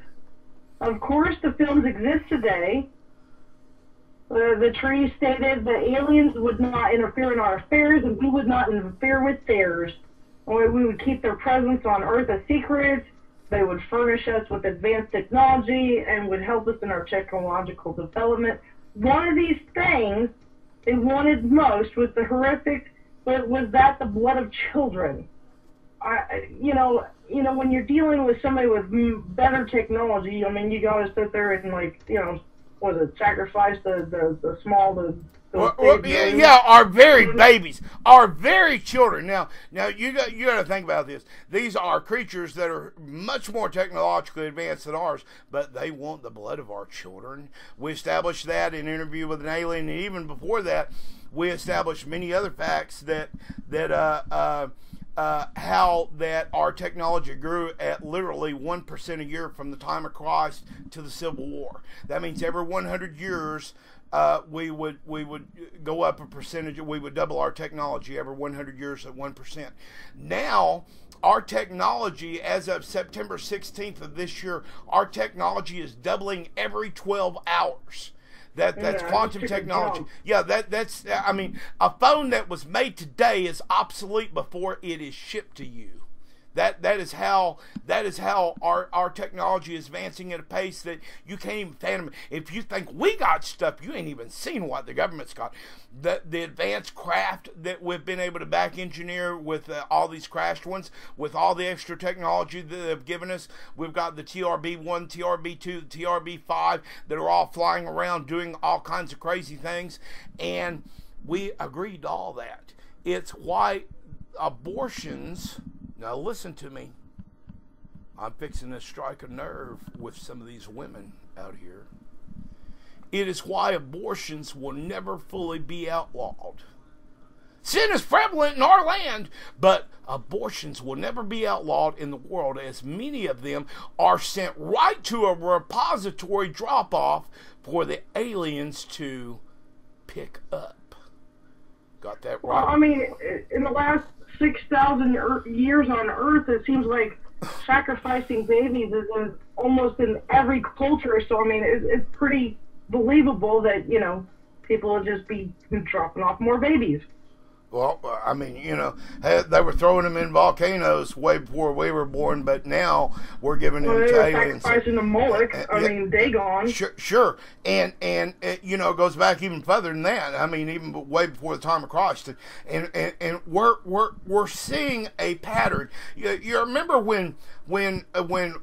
Of course, the films exist today. The treaty stated that aliens would not interfere in our affairs and we would not interfere with theirs. We would keep their presence on Earth a secret. They would furnish us with advanced technology and would help us in our technological development. One of these things they wanted most was the the blood of children. When you're dealing with somebody with better technology, you gotta sit there and sacrifice the small, our very babies, our very children. Now you got to think about this. These are creatures that are much more technologically advanced than ours, but they want the blood of our children. We established that in an interview with an alien, and even before that, we established many other facts that how that our technology grew at literally 1% a year from the time of Christ to the Civil War. That means every 100 years we would go up a percentage. We would double our technology every 100 years at 1%. Now, our technology, as of September 16th of this year, our technology is doubling every 12 hours. That's quantum technology. Yeah, that's a phone that was made today is obsolete before it is shipped to you. That is how our technology is advancing at a pace that you can't even fathom. If you think we got stuff, you ain't even seen what the government's got. The advanced craft that we've been able to back engineer with all these crashed ones, with all the extra technology that they've given us. We've got the TRB-1, TRB-2, the TRB-5 that are all flying around doing all kinds of crazy things, and we agreed to all that. It's why abortions. Now listen to me. I'm fixing to strike a nerve with some of these women out here. It is why abortions will never fully be outlawed. Sin is prevalent in our land, but abortions will never be outlawed in the world, as many of them are sent right to a repository drop-off for the aliens to pick up. Got that right? Well, in the last 6,000 years on Earth, it seems like sacrificing babies is almost in every culture. So, it's pretty believable that, people will just be dropping off more babies. Well, I mean, they were throwing them in volcanoes way before we were born, but now we're giving them to aliens. Sacrificing to Moloch. I mean, Dagon. Sure. And it goes back even further than that. I mean, even way before the time of Christ. And we're seeing a pattern. You remember when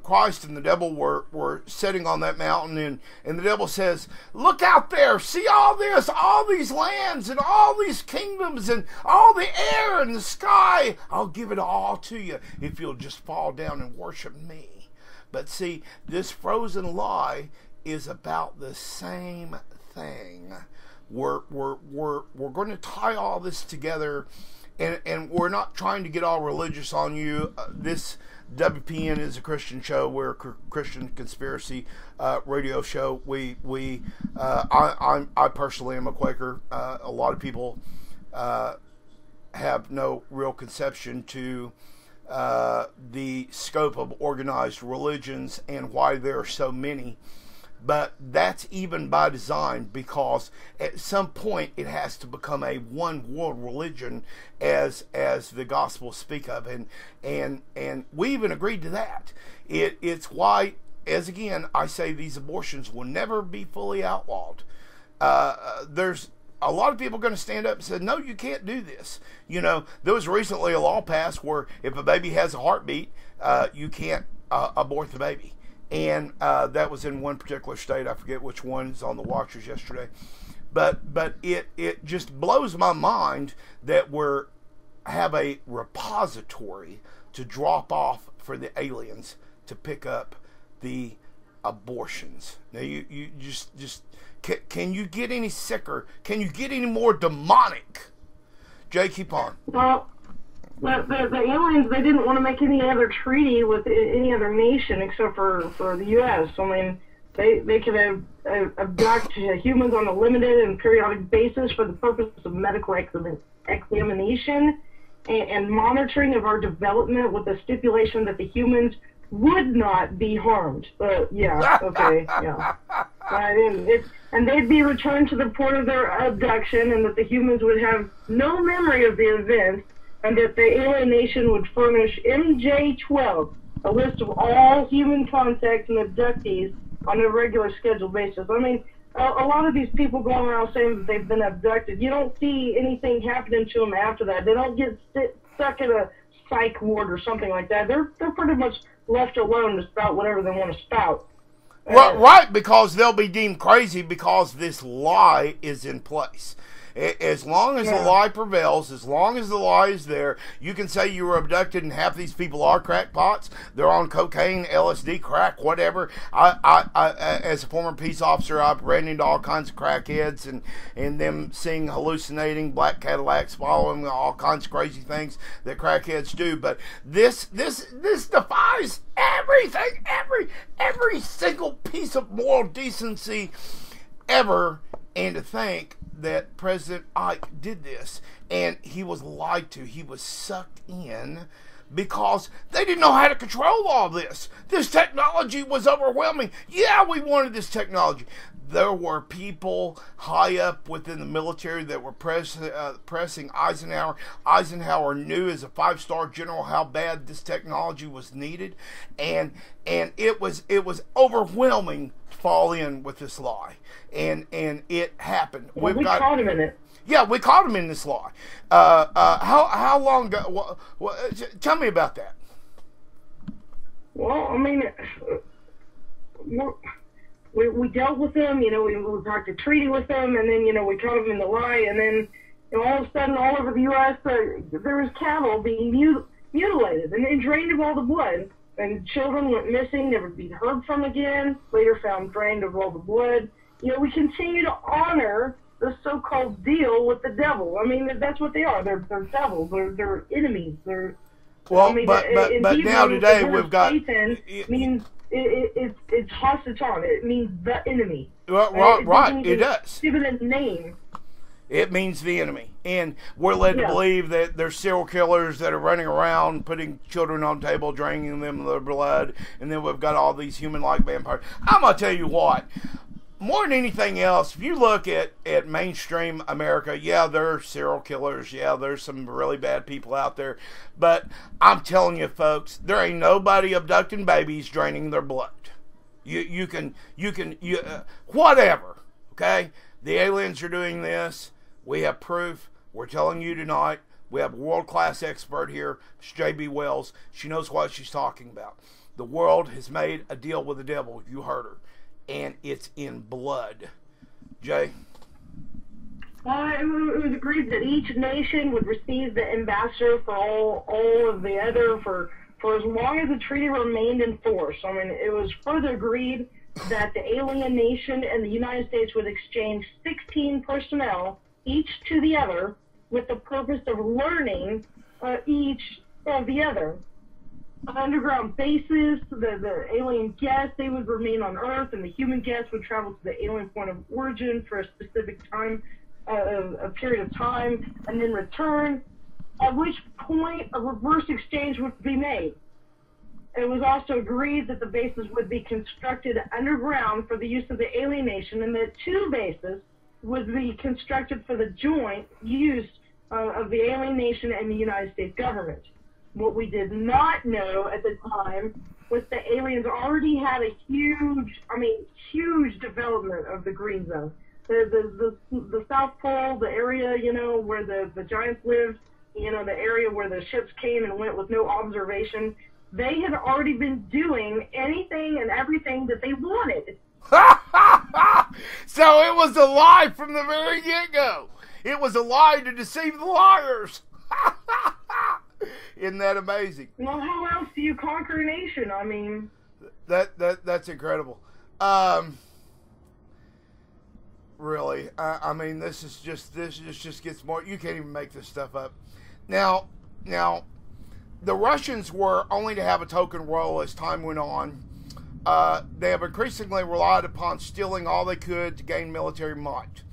Christ and the devil were sitting on that mountain, and the devil says, "Look out there, see all these lands and all these kingdoms and all the air and the sky. I'll give it all to you if you'll just fall down and worship me." But see, this frozen lie is about the same thing. We're going to tie all this together, and we're not trying to get all religious on you. This WPN is a Christian show. We're a Christian conspiracy radio show. I personally am a Quaker. A lot of people have no real conception to the scope of organized religions and why there are so many. But that's even by design, because at some point it has to become a one world religion, as the Gospels speak of, and we even agreed to that. It's why, as again I say, these abortions will never be fully outlawed. There's a lot of people going to stand up and say, no, you can't do this. There was recently a law passed where if a baby has a heartbeat, you can't abort the baby. And that was in one particular state. I forget which one. Is on the Watchers yesterday. But it just blows my mind that we're have a repository to drop off for the aliens to pick up the abortions. Now you just can you get any sicker? Can you get any more demonic? Jay, keep on. Well, the aliens, they didn't want to make any other treaty with any other nation except for the U.S. I mean, they could abduct humans on a limited and periodic basis for the purpose of medical examination and monitoring of our development, with the stipulation that the humans would not be harmed. Yeah, okay, yeah. And they'd be returned to the port of their abduction, and that the humans would have no memory of the event, and that the alien nation would furnish MJ-12, a list of all human contacts and abductees on a regular scheduled basis. I mean, a lot of these people going around saying that they've been abducted, you don't see anything happening to them after that. They don't get stuck in a psych ward or something like that. They're pretty much left alone to spout whatever they want to spout. Well, right, because they'll be deemed crazy because this lie is in place. As long as the lie prevails, as long as the lie is there, you can say you were abducted, and half these people are crackpots. They're on cocaine, LSD, crack, whatever. I as a former peace officer, I've ran into all kinds of crackheads and them seeing hallucinating black Cadillacs, following all kinds of crazy things that crackheads do. But this defies everything, every single piece of moral decency ever. And to think that President Ike did this, and he was lied to, he was sucked in, because they didn't know how to control all this. This technology was overwhelming. Yeah, we wanted this technology. There were people high up within the military that were pressing Eisenhower. Eisenhower knew as a 5-star general how bad this technology was needed, and it was overwhelming to fall in with this lie, and it happened. Well, we caught him in it. Yeah, we caught him in this lie. How long ago? Tell me about that. Well, I mean, we dealt with them, we talked a treaty with them, and then, we caught them in the lie, and then, all of a sudden, all over the U.S., there was cattle being mutilated and drained of all the blood, and children went missing, never to be heard from again, later found drained of all the blood. We continue to honor the so-called deal with the devil. I mean, that's what they are. They're devils. They're enemies. Well, but now today we've got... Satan means... It's Hasatan. It means the enemy. Right, it does. Give it a name. It means the enemy. And we're led to believe that there's serial killers that are running around, putting children on the table, draining them of their blood, and then we've got all these human-like vampires. I'm going to tell you what. more than anything else, if you look at mainstream America, yeah, there's serial killers. Yeah, there's some really bad people out there. But I'm telling you, folks, there ain't nobody abducting babies, draining their blood. Whatever. Okay? The aliens are doing this. We have proof. We're telling you tonight. We have a world-class expert here, Ms. J.B. Wells. She knows what she's talking about. The world has made a deal with the devil. You heard her. And it's in blood. Jay? It was agreed that each nation would receive the ambassador for all of the other for as long as the treaty remained in force. I mean, it was further agreed that the alien nation and the United States would exchange 16 personnel, each to the other, with the purpose of learning each of the other. Underground bases, the alien guests, they would remain on Earth, and the human guests would travel to the alien point of origin for a specific time, a period of time, and then return, at which point a reverse exchange would be made. It was also agreed that the bases would be constructed underground for the use of the alien nation, and that 2 bases would be constructed for the joint use of the alien nation and the United States government. What we did not know at the time was the aliens already had a huge development of the green zone. The South Pole, the area, where the giants lived, the area where the ships came and went with no observation, they had already been doing anything and everything that they wanted. So it was a lie from the very get-go. It was a lie to deceive the liars. Isn't that amazing? Well, how else do you conquer a nation? I mean, that's incredible. Really, I mean, this just gets more. You can't even make this stuff up. Now, the Russians were only to have a token role as time went on. They have increasingly relied upon stealing all they could to gain military might.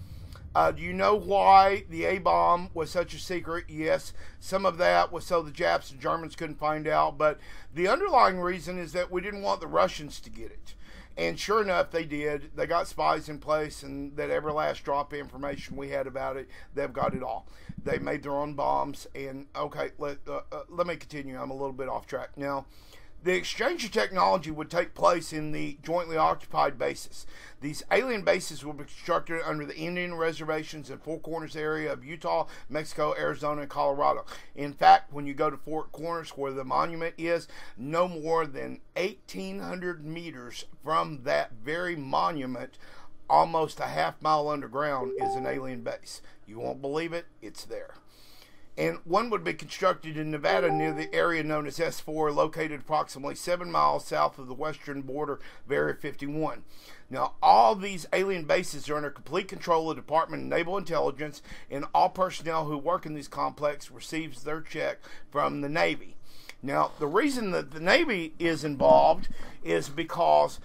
Do you know why the A-bomb was such a secret? Yes, some of that was so the Japs and Germans couldn't find out, but the underlying reason is that we didn't want the Russians to get it. And sure enough, they did. They got spies in place, and that every last drop of information we had about it, they've got it all. They made their own bombs, and okay, let me continue. I'm a little bit off track. Now, the exchange of technology would take place in the jointly occupied bases. These alien bases will be constructed under the Indian reservations in Four Corners area of Utah, Mexico, Arizona, and Colorado. In fact, when you go to Four Corners, where the monument is, no more than 1,800 meters from that very monument, almost a half-mile underground, is an alien base. You won't believe it, it's there. And one would be constructed in Nevada near the area known as S4, located approximately 7 miles south of the western border of Area 51. Now, all these alien bases are under complete control of the Department of Naval Intelligence, and all personnel who work in these complexes receives their check from the Navy. Now, the reason that the Navy is involved is because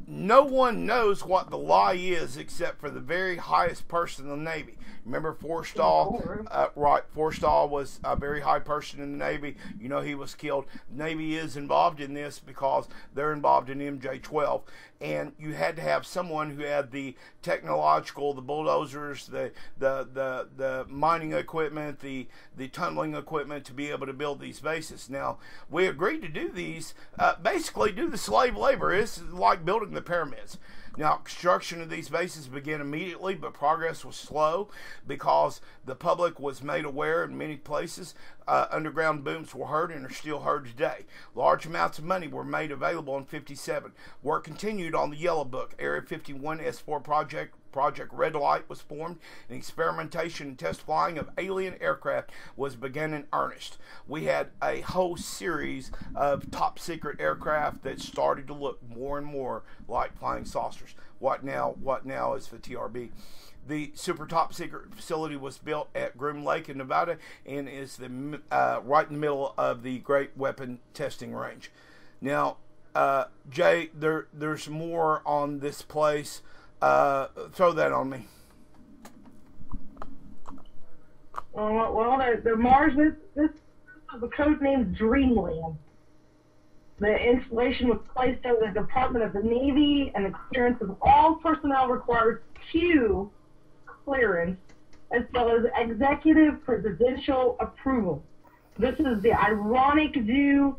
no one knows what the lie is except for the very highest person in the Navy. Remember Forstall? Right, Forstall was a very high person in the Navy. You know, he was killed. The Navy is involved in this because they're involved in MJ-12. And you had to have someone who had the technological, the bulldozers, the mining equipment, the tunneling equipment to be able to build these bases. Now, we agreed to do these, basically do the slave labor. It's like building the pyramids. Now, construction of these bases began immediately, but progress was slow because the public was made aware in many places. Underground booms were heard and are still heard today. Large amounts of money were made available in 57. Work continued on the Yellow Book. Area 51 S4 Project Red Light was formed, and experimentation and test flying of alien aircraft was begun in earnest. We had a whole series of top secret aircraft that started to look more and more like flying saucers. What now is the TRB. The super top secret facility was built at Groom Lake in Nevada and is right in the middle of the Great Weapon Testing Range. Now, Jay, there's more on this place. Throw that on me. Well, the Mars, this is the code name Dreamland. The installation was placed under the Department of the Navy, and the clearance of all personnel requires Q clearance, as well as executive presidential approval. This is the ironic view.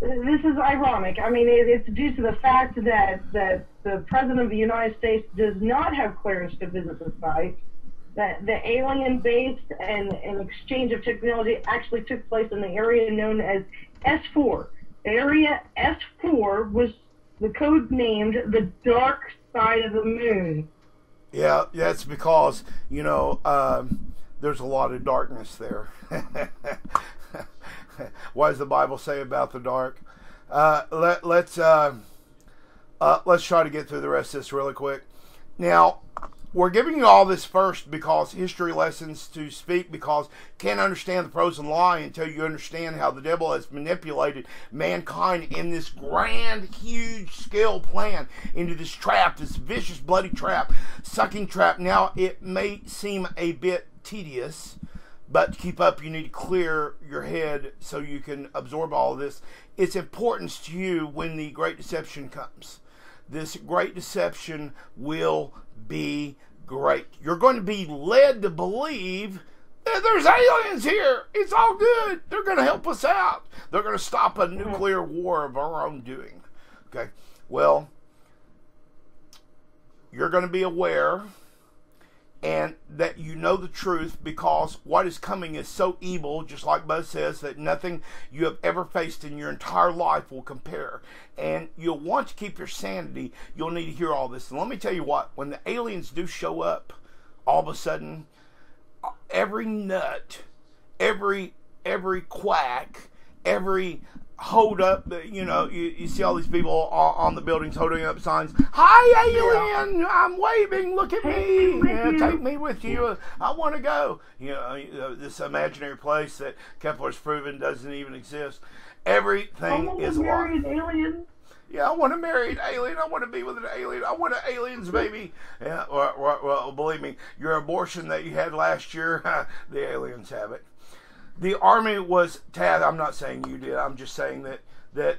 This is ironic. I mean, it's due to the fact that the President of the United States does not have clearance to visit the site, that the alien-based and exchange of technology actually took place in the area known as S4. Area S4 was the code named the dark side of the moon. Yeah, that's because, you know, there's a lot of darkness there. What does the Bible say about the dark? Let's try to get through the rest of this really quick. Now, we're giving you all this first because history lessons to speak, because can't understand the pros and lie until you understand how the devil has manipulated mankind in this grand, huge scale plan into this trap, this vicious, bloody trap, sucking trap. Now, it may seem a bit tedious, but to keep up, you need to clear your head so you can absorb all of this. It's important to you when the great deception comes. This great deception will be great. You're going to be led to believe that there's aliens here. It's all good. They're going to help us out. They're going to stop a nuclear war of our own doing. Okay. Well, you're going to be aware and that you know the truth, because what is coming is so evil, just like Buzz says, that nothing you have ever faced in your entire life will compare. And you'll want to keep your sanity. You'll need to hear all this. And let me tell you what, when the aliens do show up, all of a sudden, every nut, every quack, every hold up, you know, you see all these people on the buildings holding up signs. Hi, alien! I'm waving. Look at me. Yeah, take me with you. I want to go. You know, this imaginary place that Kepler's proven doesn't even exist. Everything is a lie. Alien. Yeah, I want to marry an alien. I want to be with an alien. I want an alien's baby. Yeah, well, believe me, your abortion that you had last year, the aliens have it. The army was tasked. I'm not saying you did. I'm just saying that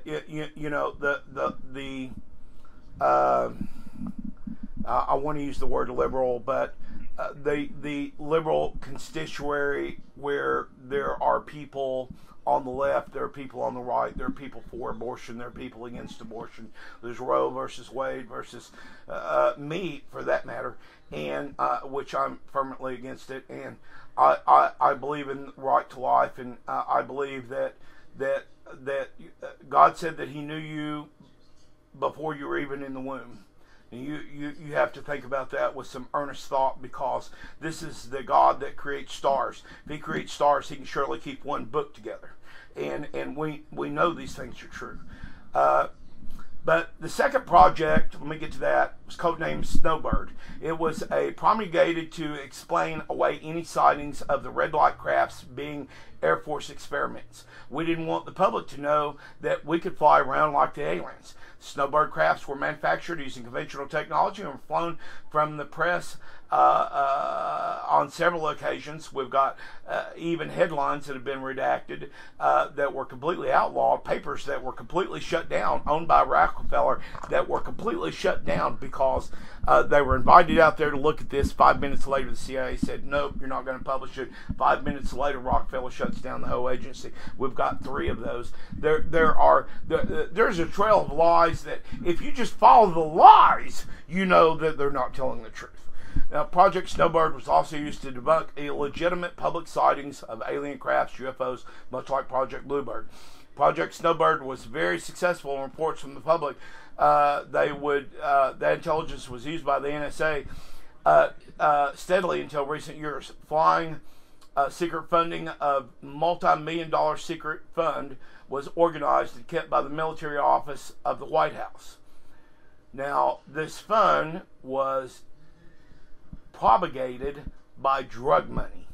you know I want to use the word liberal, but the liberal constituency, where there are people on the left, there are people on the right, there are people for abortion, there are people against abortion. There's Roe versus Wade versus me, for that matter, and which I'm firmly against it. And I believe in right to life, and I believe that God said that He knew you before you were even in the womb. And you have to think about that with some earnest thought, because this is the God that creates stars. If He creates stars, He can surely keep one book together. And we know these things are true. But the second project, let me get to that, was codenamed Snowbird. It was promulgated to explain away any sightings of the red light crafts being Air Force experiments. We didn't want the public to know that we could fly around like the aliens. Snowbird crafts were manufactured using conventional technology and were flown from the press on several occasions. We've got even headlines that have been redacted that were completely outlawed, papers that were completely shut down, owned by Rockefeller, that were completely shut down because they were invited out there to look at this. 5 minutes later, the CIA said, nope, you're not going to publish it. 5 minutes later, Rockefeller shuts down the whole agency. We've got 3 of those. There's a trail of lies that if you just follow the lies, you know that they're not telling the truth. Now, Project Snowbird was also used to debunk illegitimate public sightings of alien crafts, UFOs, much like Project Bluebird. Project Snowbird was very successful in reports from the public. That intelligence was used by the NSA steadily until recent years. Flying secret funding of multi-million-dollar secret fund was organized and kept by the military office of the White House. Now, this fund was propagated by drug money.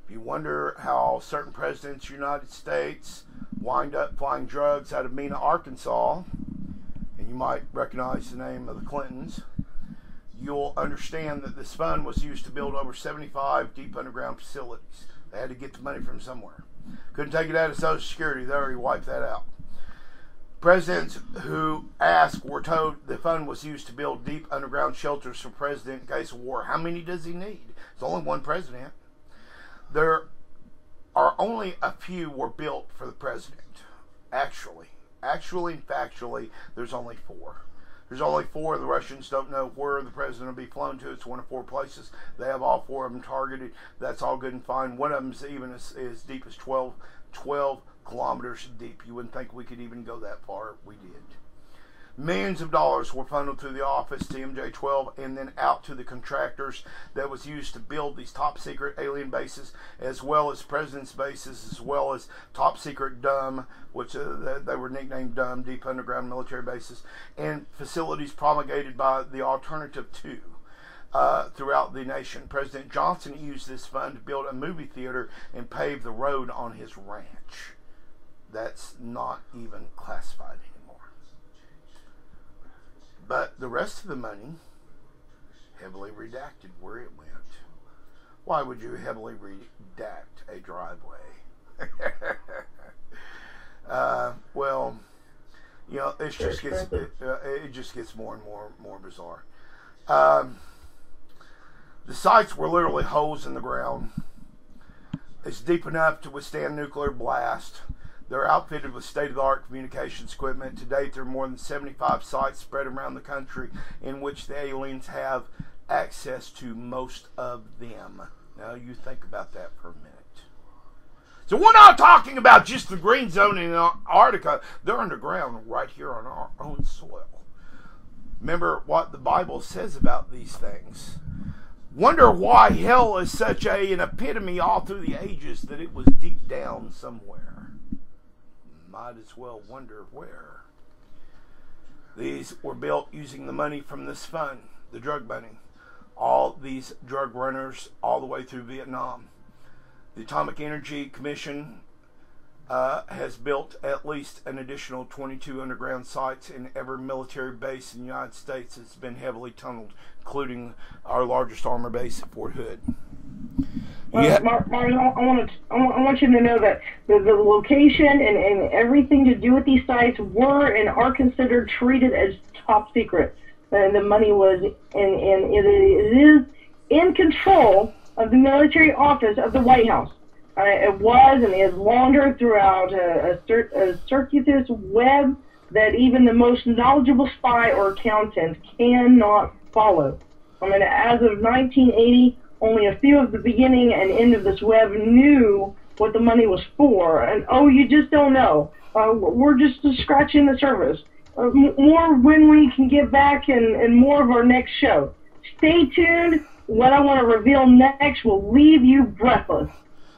If you wonder how certain presidents of the United States wind up flying drugs out of Mena, Arkansas, and you might recognize the name of the Clintons, you'll understand that this fund was used to build over 75 deep underground facilities. They had to get the money from somewhere. Couldn't take it out of Social Security. They already wiped that out. Presidents who asked were told the fund was used to build deep underground shelters for president in case of war. How many does he need? There's only one president. There are only a few were built for the president. Actually and factually, there's only 4. There's only 4. The Russians don't know where the president will be flown to. It's one of 4 places. They have all 4 of them targeted. That's all good and fine. One of them is even as deep as 12 kilometers deep. You wouldn't think we could even go that far. We did. Millions of dollars were funneled through the office to MJ-12 and then out to the contractors that was used to build these top secret alien bases, as well as president's bases, as well as top secret DUM, which they were nicknamed DUM, deep underground military bases, and facilities promulgated by the Alternative 2 throughout the nation. President Johnson used this fund to build a movie theater and pave the road on his ranch. That's not even classified anymore. But the rest of the money, heavily redacted where it went. Why would you heavily redact a driveway? Well, you know, it just gets more and more bizarre. The sites were literally holes in the ground. It's deep enough to withstand nuclear blast. They're outfitted with state-of-the-art communications equipment. To date, there are more than 75 sites spread around the country in which the aliens have access to most of them. Now, you think about that for a minute. So we're not talking about just the green zone in Antarctica. They're underground right here on our own soil. Remember what the Bible says about these things. Wonder why hell is such an epitome all through the ages, that it was deep down somewhere. Might as well wonder where. These were built using the money from this fund, the drug money. All these drug runners all the way through Vietnam. The Atomic Energy Commission has built at least an additional 22 underground sites in every military base in the United States that's been heavily tunneled, including our largest armor base at Fort Hood. Well, Yeah. Martin, I want you to know that the location and everything to do with these sites were and are considered treated as top secret. And the money was, and it is in control of the military office of the White House. It was and is laundered throughout a circuitous web that even the most knowledgeable spy or accountant cannot follow. I mean, as of 1980, only a few of the beginning and end of this web knew what the money was for. And, oh, you just don't know. We're just scratching the surface. More when we can get back and more of our next show. Stay tuned. What I want to reveal next will leave you breathless.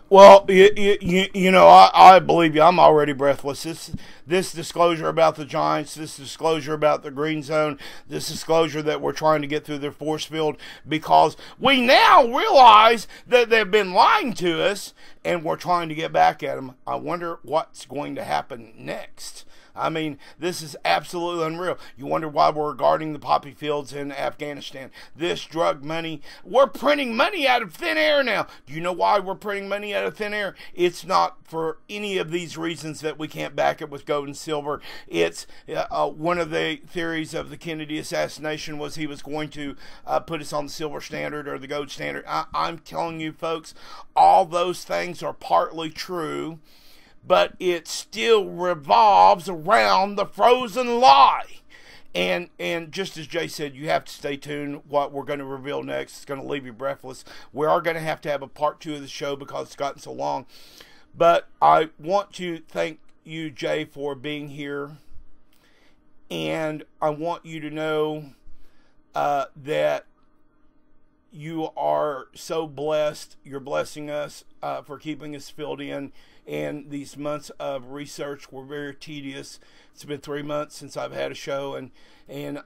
Well, you know, I believe you. I'm already breathless. This disclosure about the Giants, this disclosure about the Green Zone, this disclosure that we're trying to get through their force field, because we now realize that they've been lying to us and we're trying to get back at them. I wonder what's going to happen next. I mean, this is absolutely unreal. You wonder why we're guarding the poppy fields in Afghanistan. This drug money, we're printing money out of thin air now. Do you know why we're printing money out of thin air? It's not for any of these reasons that we can't back it with gold and silver. It's one of the theories of the Kennedy assassination was he was going to put us on the silver standard or the gold standard. I'm telling you, folks, all those things are partly true, but it still revolves around the frozen lie. And just as Jay said, you have to stay tuned. What we're going to reveal next is going to leave you breathless. We are going to have a part 2 of the show because it's gotten so long. But I want to thank you, Jay, for being here. And I want you to know that you are so blessed. You're blessing us for keeping us filled in. And these months of research were very tedious. It's been 3 months since I've had a show, and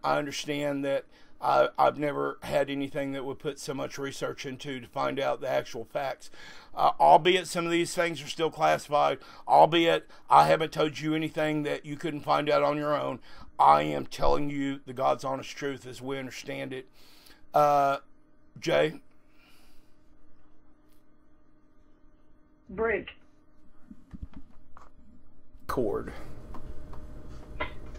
I understand that I've never had anything that would put so much research into to find out the actual facts. Albeit some of these things are still classified, albeit I haven't told you anything that you couldn't find out on your own. I am telling you the God's honest truth as we understand it. Jay? Break. Cord.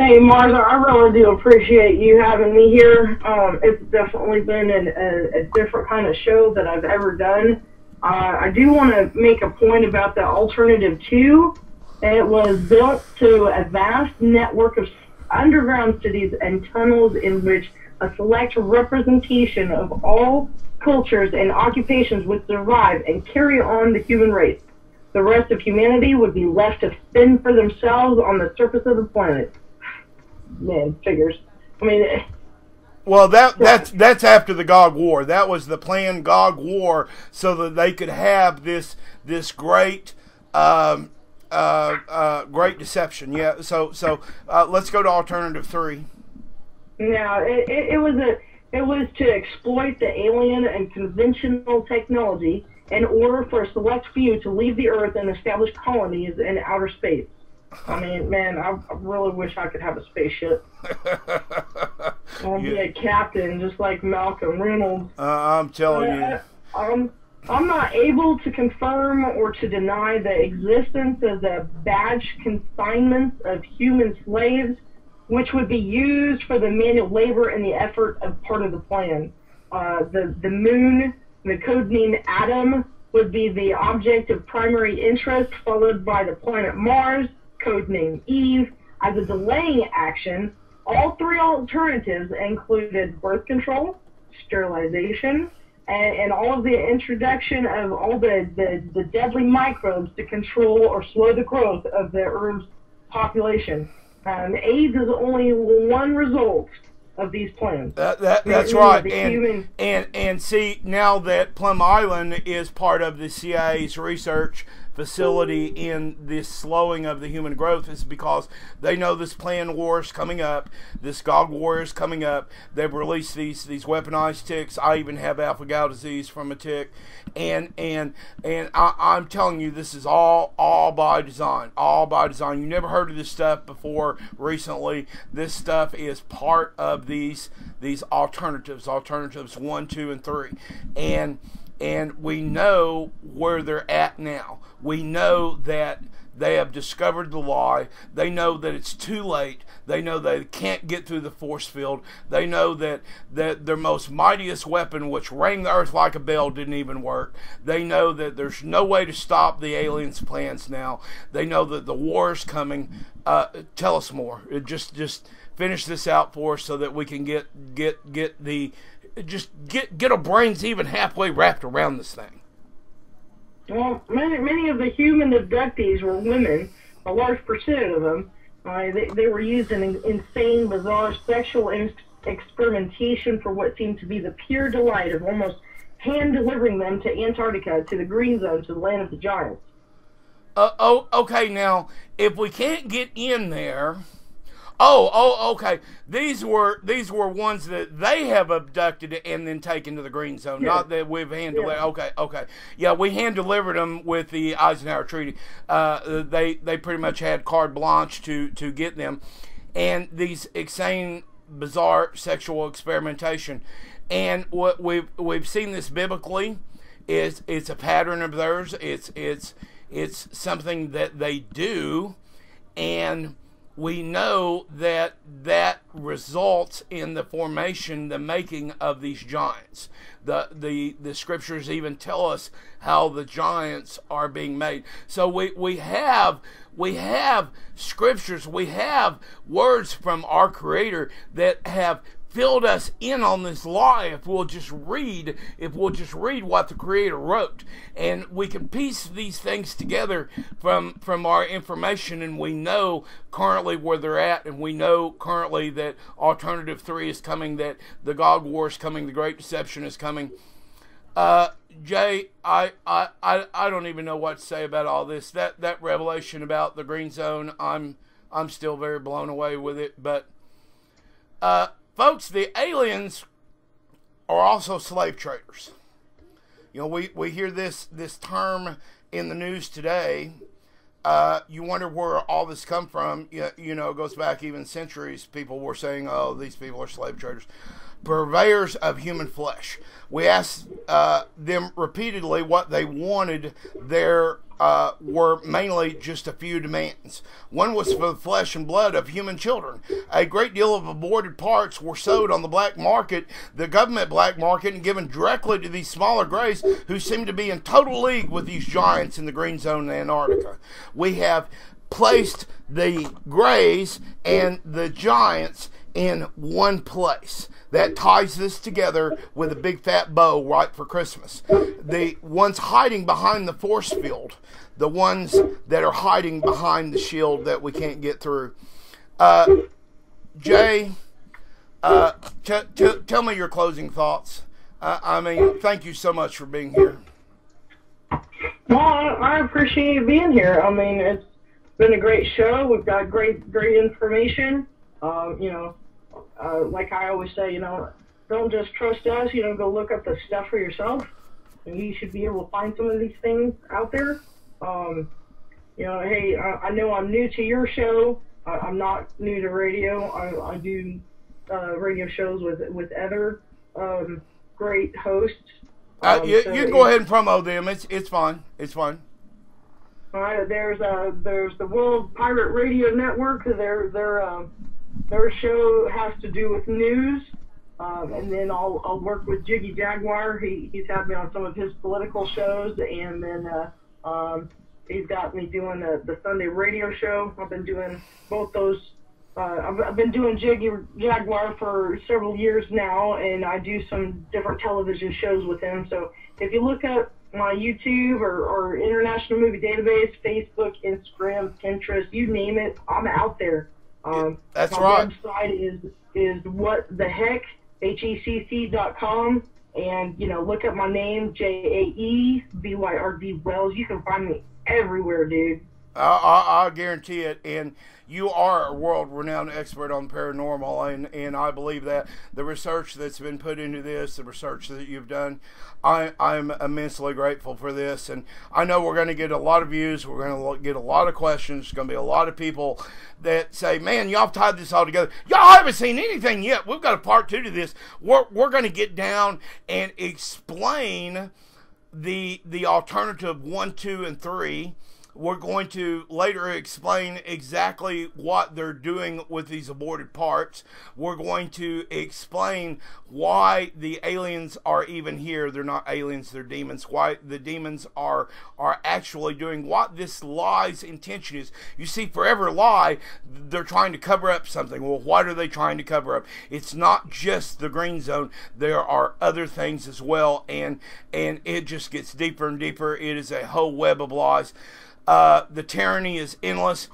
Hey, Martha, I really do appreciate you having me here. It's definitely been a different kind of show that I've ever done. I do want to make a point about the Alternative 2. It was built to a vast network of underground cities and tunnels in which a select representation of all cultures and occupations would survive and carry on the human race. The rest of humanity would be left to fend for themselves on the surface of the planet. Man, figures. I mean, well, that's after the Gog War. That was the planned Gog War, so that they could have this great great deception. Yeah. So let's go to Alternative 3. Now, it was to exploit the alien and conventional technology in order for a select few to leave the Earth and establish colonies in outer space. I mean, man, I really wish I could have a spaceship. I'll be a captain, just like Malcolm Reynolds. I'm telling you. I'm not able to confirm or to deny the existence of the badge consignments of human slaves, which would be used for the manual labor and the effort of part of the plan. The moon, the codename Adam, would be the object of primary interest, followed by the planet Mars, codename Eve. As a delaying action, all three alternatives included birth control, sterilization, and all of the introduction of all the deadly microbes to control or slow the growth of the Earth's population. AIDS is only one result of these plans. That's right. And see, now that Plum Island is part of the CIA's research facility in this slowing of the human growth, is because they know this planned war is coming up, this Gog War is coming up. They've released these weaponized ticks. I even have alpha-gal disease from a tick, and I'm telling you, this is all by design, all by design. You never heard of this stuff before recently. This stuff is part of these alternatives 1, 2, and 3, and we know where they're at now. We know that they have discovered the lie. They know that it's too late. They know they can't get through the force field. They know that their most mightiest weapon, which rang the earth like a bell, didn't even work. They know that there's no way to stop the aliens' plans now. They know that the war is coming. Tell us more. Just finish this out for us so that we can get our brains even halfway wrapped around this thing. Well, many of the human abductees were women, a large percentage of them. They were used in insane, bizarre sexual experimentation for what seemed to be the pure delight of almost hand-delivering them to Antarctica, to the Green Zone, to the land of the giants. Okay, now, if we can't get in there... okay. These were ones that they have abducted and then taken to the Green Zone. Yeah. Not that we've hand delivered. Yeah. Okay. Yeah, we hand delivered them with the Eisenhower Treaty. They pretty much had carte blanche to get them, and these insane, bizarre sexual experimentation. And what we've seen this biblically is it's a pattern of theirs. It's something that they do, and we know that results in the formation, the making of these giants. The scriptures even tell us how the giants are being made. So we have scriptures, we have words from our Creator that have filled us in on this lie if we'll just read what the Creator wrote. And we can piece these things together from our information, and we know currently where they're at, and we know currently that Alternative 3 is coming, that the Gog War is coming, the Great Deception is coming. Jay, I don't even know what to say about all this. That revelation about the Green Zone, I'm still very blown away with it, but folks, the aliens are also slave traders. You know, we hear this term in the news today. You wonder where all this come from. You know, it goes back even centuries. People were saying, oh, these people are slave traders. Purveyors of human flesh. We asked them repeatedly what they wanted their were mainly just a few demands. One was for the flesh and blood of human children. A great deal of aborted parts were sold on the black market, the government black market, and given directly to these smaller grays who seem to be in total league with these giants in the green zone in Antarctica. We have placed the grays and the giants in one place. That ties this together with a big fat bow right for Christmas. The ones hiding behind the force field, the ones that are hiding behind the shield that we can't get through. Jay, tell me your closing thoughts. I mean, thank you so much for being here. Well, I appreciate being here. I mean, it's been a great show. We've got great information. Like I always say, don't just trust us. Go look up the stuff for yourself. And you should be able to find some of these things out there. Hey, I know I'm new to your show. I'm not new to radio. I do radio shows with other great hosts. You can go ahead and promo them. It's fine. It's fine. All right. There's the World Pirate Radio Network. Their show has to do with news, and then I'll work with Jiggy Jaguar. He's had me on some of his political shows, and then he's got me doing the Sunday radio show. I've been doing both those. I've been doing Jiggy Jaguar for several years now, and I do some different television shows with him. So if you look up my YouTube or International Movie Database, Facebook, Instagram, Pinterest, you name it, I'm out there. That's my right. website is whattheheck.com, and look up my name, JAEBYRD Wells. You can find me everywhere, dude. I'll guarantee it. And you are a world-renowned expert on paranormal, and I believe that the research that's been put into this, the research that you've done, I'm immensely grateful for this. And I know we're going to get a lot of views. We're going to get a lot of questions. There's going to be a lot of people that say, man, y'all tied this all together. Y'all haven't seen anything yet. We've got a part 2 to this. We're going to get down and explain the alternative 1, 2, and 3. We're going to later explain exactly what they're doing with these aborted parts. We're going to explain why the aliens are even here. They're not aliens, they're demons. Why the demons are actually doing what this lie's intention is. You see, for every lie, they're trying to cover up something. Well, what are they trying to cover up? It's not just the green zone. There are other things as well, and it just gets deeper and deeper. It is a whole web of lies. The tyranny is endless.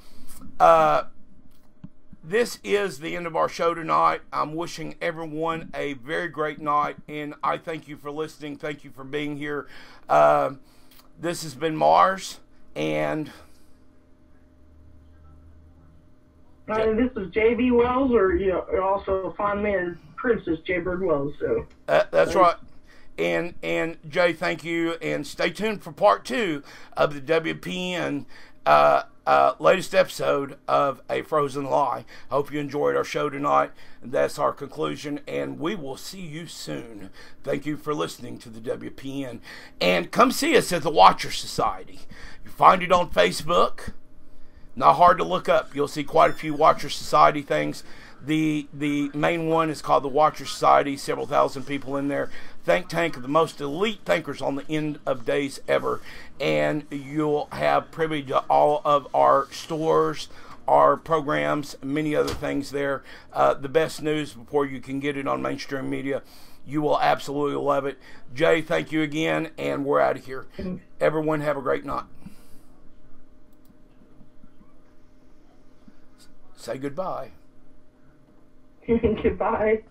This is the end of our show tonight. I'm wishing everyone a very great night, and I thank you for listening. Thank you for being here. This has been Mars, and this is J.B. Wells, or you also find me as Princess Jaybird Wells. So that's right. And Jay, thank you, and stay tuned for part 2 of the WPN latest episode of A Frozen Lie. Hope you enjoyed our show tonight. That's our conclusion, and we will see you soon. Thank you for listening to the WPN, and come see us at the Watcher Society. You find it on Facebook. Not hard to look up. You'll see quite a few Watcher Society things. The main one is called the Watcher Society. Several thousand people in there. Think tank of the most elite thinkers on the end of days ever. And you'll have privy to all of our stores, our programs, many other things there. The best news before you can get it on mainstream media. You will absolutely love it. Jay, thank you again, and we're out of here. Everyone have a great night. Say goodbye. Goodbye.